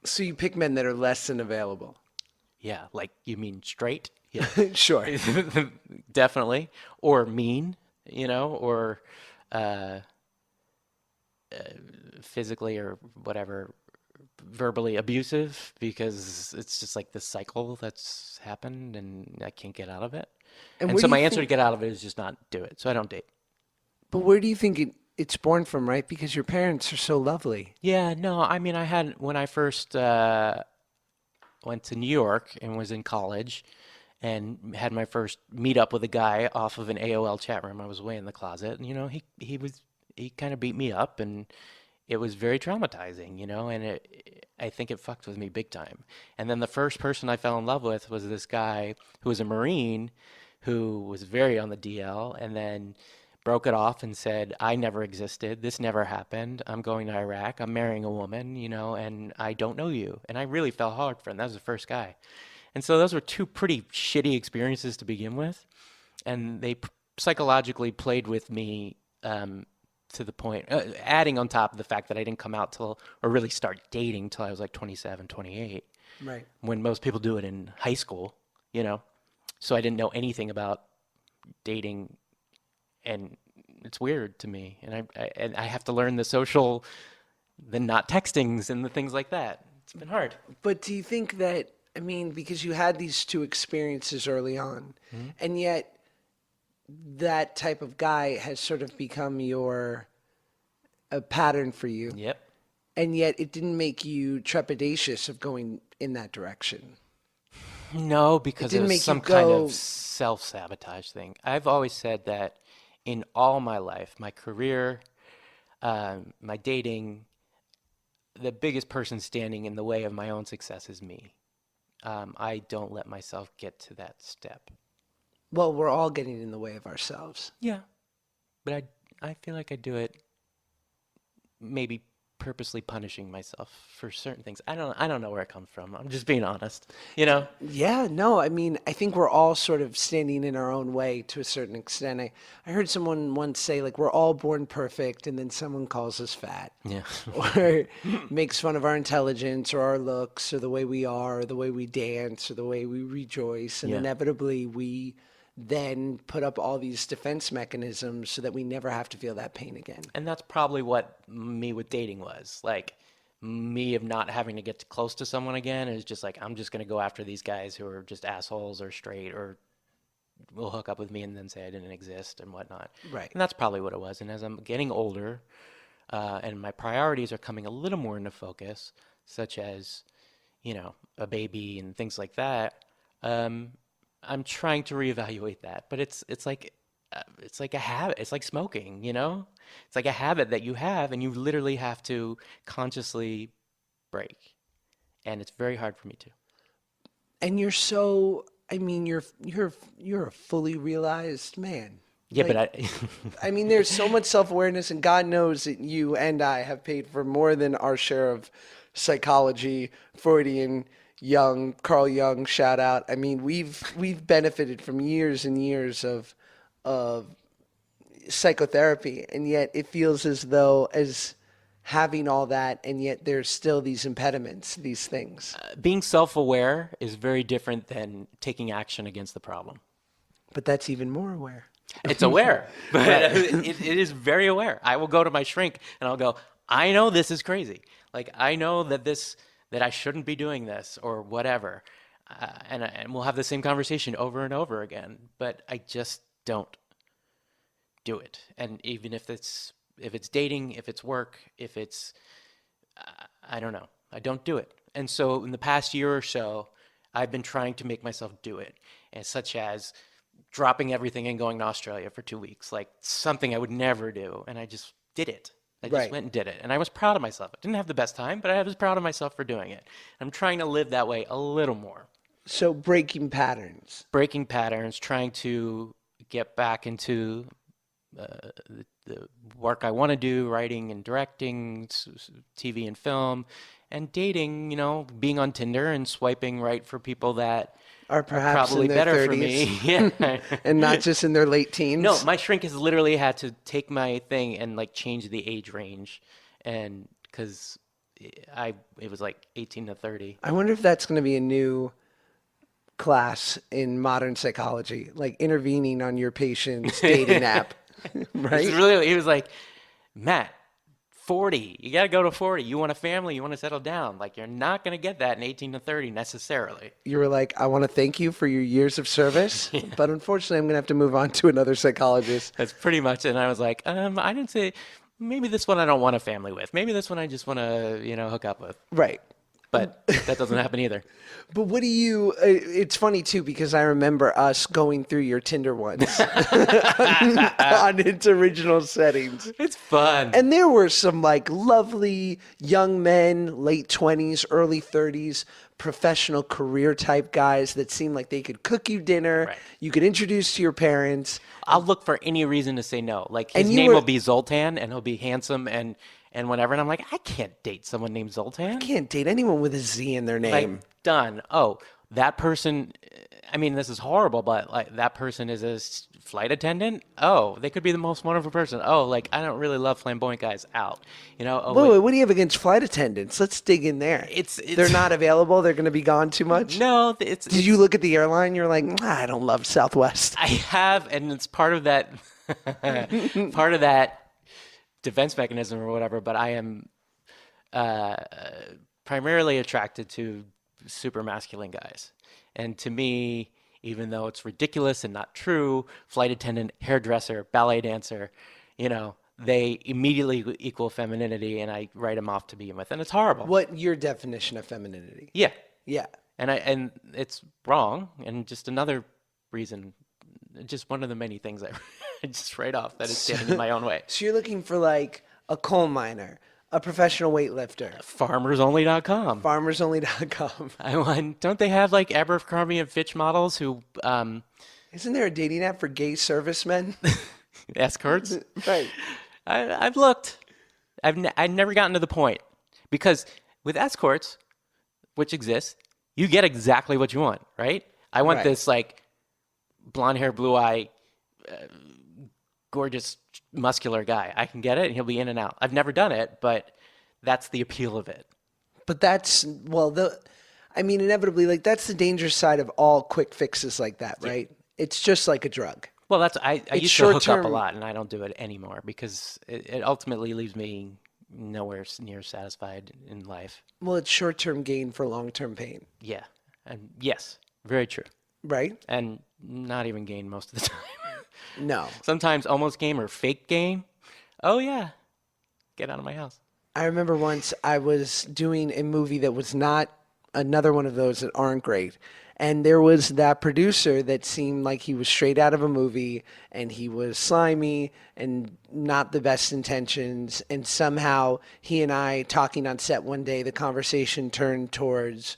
So you pick men that are less than available. Yeah, like you mean straight? Yeah, Sure. definitely. Or mean, or physically or whatever, verbally abusive, because it's just like this cycle that's happened and I can't get out of it. And And where so do my you answer to think- get out of it is just not do it. So I don't date. But where do you think it's born from, right? Because your parents are so lovely. Yeah, no, I mean, when I first went to New York and was in college and had my first meet up with a guy off of an AOL chat room. I was away in the closet, and he kind of beat me up, and it was very traumatizing, and I think it fucked with me big time. And then the first person I fell in love with was this guy who was a Marine who was very on the DL, and then broke it off and said, I never existed. This never happened. I'm going to Iraq. I'm marrying a woman, and I don't know you. And I really fell hard for him. That was the first guy. And so those were two pretty shitty experiences to begin with. And they psychologically played with me to the point, adding on top of the fact that I didn't come out or really start dating till I was like 27, 28, Right. when most people do it in high school, So I didn't know anything about dating, and it's weird to me. And I have to learn the not textings and the things like that. It's been hard. But do you think that, I mean, because you had these two experiences early on, and yet that type of guy has sort of become a pattern for you, Yep. and yet it didn't make you trepidatious of going in that direction. No, because it didn't was make you some kind go- of self-sabotage thing. I've always said that in all my life, my career, my dating, the biggest person standing in the way of my own success is me. I don't let myself get to that step. Well, we're all getting in the way of ourselves. Yeah. But I feel like I do it maybe purposely punishing myself for certain things. I don't know where it comes from. I'm just being honest. Yeah, no, I mean, I think we're all sort of standing in our own way to a certain extent. I heard someone once say, like, we're all born perfect, and then someone calls us fat. Yeah. Or makes fun of our intelligence or our looks or the way we are or the way we dance or the way we rejoice. And Yeah. inevitably we then put up all these defense mechanisms so that we never have to feel that pain again. And that's probably what me with dating was. Like, me of not having to get close to someone again is just like, I'm just going to go after these guys who are just assholes or straight or will hook up with me and then say I didn't exist and whatnot. Right. And that's probably what it was. And as I'm getting older and my priorities are coming a little more into focus, such as, a baby and things like that, I'm trying to reevaluate that. But it's like a habit. It's like smoking, It's like a habit that you have, and you literally have to consciously break. And it's very hard for me to. And you're so, I mean, you're a fully realized man. Yeah, Like, but I mean, there's so much self-awareness, and God knows that you and I have paid for more than our share of psychology, Freudian, Carl Jung, shout out. I mean, we've benefited from years and years of psychotherapy, and yet it feels as though, as having all that, and yet there's still these impediments, these things. Being self-aware is very different than taking action against the problem. But that's even more aware. It's aware, but it is very aware. I will go to my shrink and I'll go, I know this is crazy. Like, I know that I shouldn't be doing this or whatever. And we'll have the same conversation over and over again, but I just don't do it. And even if it's dating, if it's work, if it's, I don't know, I don't do it. And so in the past year or so, I've been trying to make myself do it, and such as dropping everything and going to Australia for 2 weeks, like something I would never do. And I just did it. I just went and did it. And I was proud of myself. I didn't have the best time, but I was proud of myself for doing it. I'm trying to live that way a little more. So breaking patterns. Breaking patterns, trying to get back into the work I want to do, writing and directing, TV and film, and dating, being on Tinder and swiping right for people that are perhaps probably in their better 30s. for me. Yeah. And not just in their late teens. No, my shrink has literally had to take my thing and like change the age range, and because it was like 18 to 30. I wonder if that's going to be a new class in modern psychology, like intervening on your patient's dating app. Right? He was like, Matt, 40. You got to go to 40. You want a family. You want to settle down. Like, you're not going to get that in 18 to 30 necessarily. You were like, I want to thank you for your years of service, but unfortunately, I'm going to have to move on to another psychologist. That's pretty much it. And I was like, I didn't say, maybe this one I don't want a family with. Maybe this one I just want to, hook up with. Right. But that doesn't happen either. But what do you, it's funny too, because I remember us going through your Tinder once on its original settings. It's fun. And there were some like lovely young men, late 20s, early 30s, professional career type guys that seemed like they could cook you dinner. Right. You could introduce to your parents. I'll look for any reason to say no. Like, his name will be Zoltan, and he'll be handsome and whatever. And I'm like, I can't date someone named Zoltan. I can't date anyone with a Z in their name. Like, done. Oh, that person, I mean, this is horrible, but like, that person is a flight attendant. Oh, they could be the most wonderful person. Oh, like, I don't really love flamboyant guys. Out. Oh, wait, what do you have against flight attendants? Let's dig in there. They're not available. They're going to be gone too much. No, Did you look at the airline? You're like, I don't love Southwest. I have, and it's part of that, defense mechanism or whatever, but I am primarily attracted to super masculine guys. And to me, even though it's ridiculous and not true, flight attendant, hairdresser, ballet dancer, they immediately equal femininity, and I write them off to begin with. And it's horrible. What your definition of femininity? Yeah. Yeah. And it's wrong. And just another reason, just one of the many things I just write off that is standing in my own way. So you're looking for like a coal miner, a professional weightlifter. FarmersOnly.com. FarmersOnly.com. Don't they have like Abercrombie and Fitch models who Isn't there a dating app for gay servicemen? escorts? Right. I've looked. I've never gotten to the point, because with escorts, which exist, you get exactly what you want, right? I want this like blonde hair, blue eye, gorgeous, muscular guy. I can get it, and he'll be in and out. I've never done it, but that's the appeal of it. But that's, inevitably, like, that's the dangerous side of all quick fixes like that, right? It's just like a drug. Well, I used to hook up a lot, and I don't do it anymore because it ultimately leaves me nowhere near satisfied in life. Well, it's short-term gain for long-term pain. Yeah. And yes, very true. Right? And not even gain most of the time. No. Sometimes almost game or fake game. Oh, yeah. Get out of my house. I remember once I was doing a movie that was not another one of those that aren't great. And there was that producer that seemed like he was straight out of a movie, and he was slimy and not the best intentions. And somehow he and I talking on set one day, the conversation turned towards,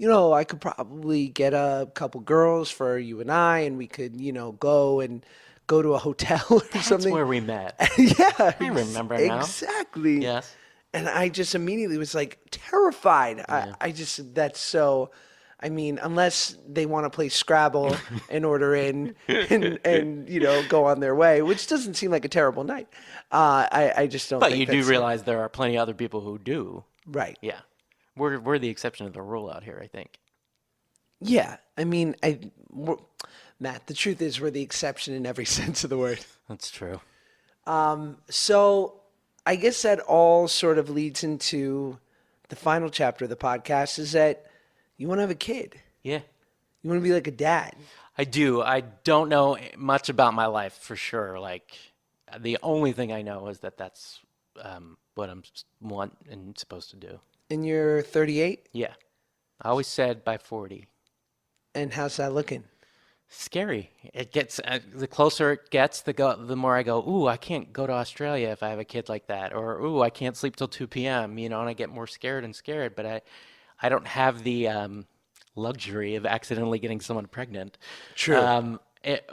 I could probably get a couple girls for you and I, and we could, go to a hotel or something. That's where we met. Yeah. I remember now. Exactly. Yes. And I just immediately was like terrified. Yeah. That's so, I mean, unless they want to play Scrabble and order in and go on their way, which doesn't seem like a terrible night. I just don't But think you do that's realize there are plenty of other people who do. right. Yeah. We're the exception of the rule out here, I think. Yeah, I mean, Matt, the truth is we're the exception in every sense of the word. That's true. So I guess that all sort of leads into the final chapter of the podcast is that you want to have a kid. Yeah. You want to be like a dad. I do. I don't know much about my life for sure. Like, the only thing I know is that that's what I'm want and supposed to do. And you're 38? Yeah. I always said by 40. And how's that looking? Scary. It gets the closer it gets, the more I go, ooh, I can't go to Australia if I have a kid like that, or ooh, I can't sleep till 2 p.m. And I get more scared and scared. But I don't have the luxury of accidentally getting someone pregnant. True.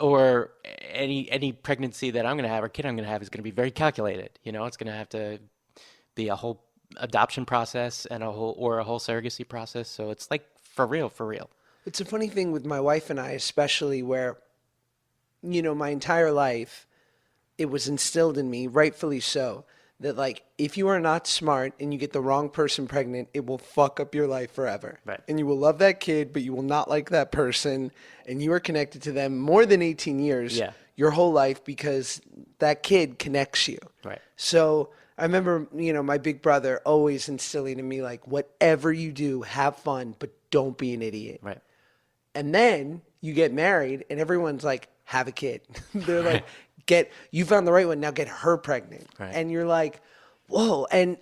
Or any pregnancy that I'm going to have or kid I'm going to have is going to be very calculated. It's going to have to be a whole adoption process and a whole surrogacy process. So it's like for real, for real. It's a funny thing with my wife and I, especially where, my entire life, it was instilled in me, rightfully so, that like if you are not smart and you get the wrong person pregnant, it will fuck up your life forever. Right. And you will love that kid, but you will not like that person, and you are connected to them more than 18 years, Yeah. your whole life, because that kid connects you. Right. So I remember, my big brother always instilling in me like, whatever you do, have fun, but don't be an idiot. Right. And then you get married and everyone's like, have a kid. They're like, you found the right one, now get her pregnant. Right. And you're like, whoa. And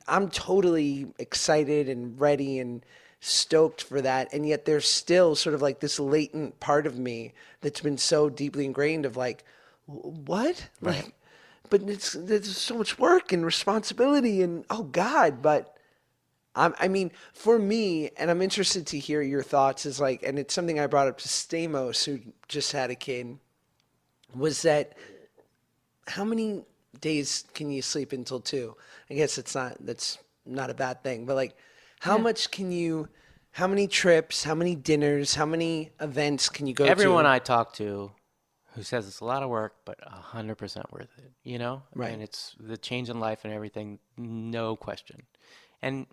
I'm totally excited and ready and stoked for that. And yet there's still sort of like this latent part of me that's been so deeply ingrained of like, what? Right. Like, but there's so much work and responsibility and oh God, but I mean, for me, and I'm interested to hear your thoughts, is like, and it's something I brought up to Stamos, who just had a kid, was that how many days can you sleep until 2? I guess that's not a bad thing, but like, how many trips, how many dinners, how many events can you go to? Everyone I talk to who says it's a lot of work, but 100% worth it, Right. And it's the change in life and everything, no question. And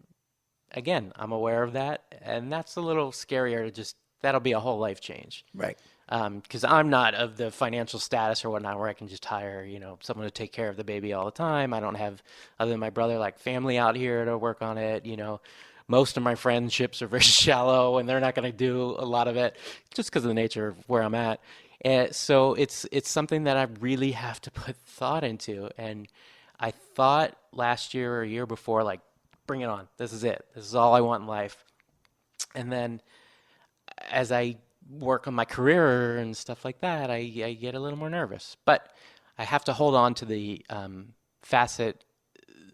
again, I'm aware of that, and that's a little scarier. That'll be a whole life change. Right. Because I'm not of the financial status or whatnot where I can just hire, someone to take care of the baby all the time. I don't have, other than my brother, like family out here to work on it. Most of my friendships are very shallow, and they're not going to do a lot of it just because of the nature of where I'm at. And so it's something that I really have to put thought into. And I thought last year or a year before, like, bring it on. This is it. This is all I want in life. And then as I work on my career and stuff like that, I get a little more nervous. But I have to hold on to the facet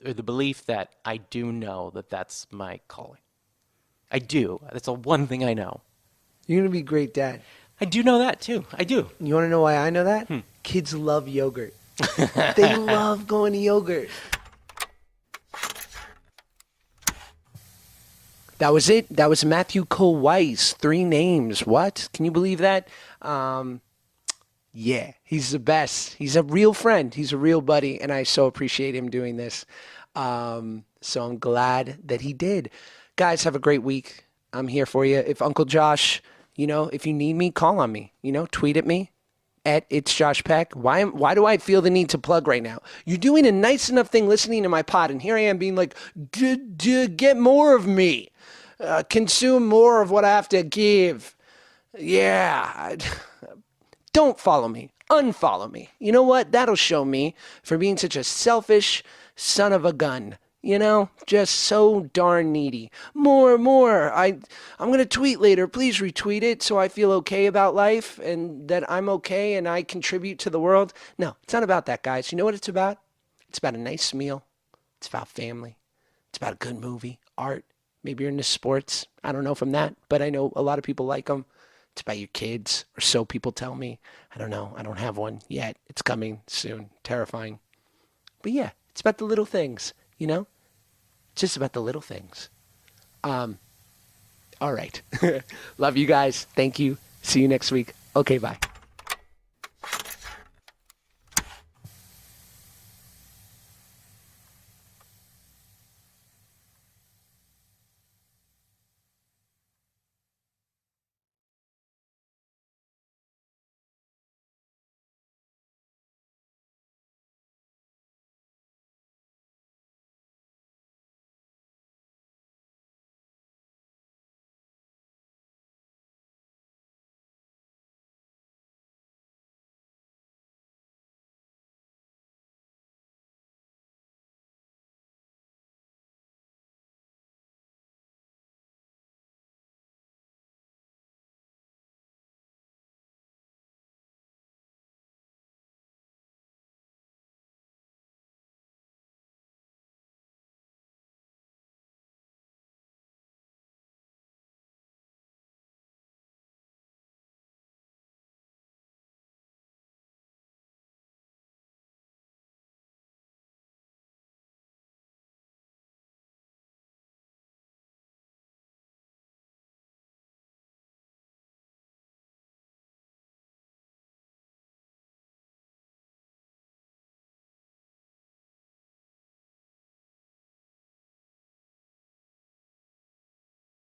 or the belief that I do know that that's my calling. I do. That's the one thing I know. You're going to be a great dad. I do know that too. I do. You want to know why I know that? Kids love yogurt. They love going to yogurt. That was it. That was Matthew Cole Weiss. 3 names. What? Can you believe that? Yeah, he's the best. He's a real friend. He's a real buddy, and I so appreciate him doing this. So I'm glad that he did. Guys, have a great week. I'm here for you. If Uncle Josh, if you need me, call on me. Tweet at me at It's Josh Peck. Why do I feel the need to plug right now? You're doing a nice enough thing listening to my pod, and here I am being like, get more of me. Consume more of what I have to give. Yeah. Don't follow me. Unfollow me. You know what? That'll show me for being such a selfish son of a gun. Just so darn needy. More. I'm going to tweet later. Please retweet it so I feel okay about life and that I'm okay and I contribute to the world. No, it's not about that, guys. You know what it's about? It's about a nice meal. It's about family. It's about a good movie, art. Maybe you're into sports. I don't know from that, but I know a lot of people like them. It's about your kids, or so people tell me. I don't know. I don't have one yet. It's coming soon. Terrifying. But yeah, it's about the little things, It's just about the little things. All right. Love you guys. Thank you. See you next week. Okay, bye.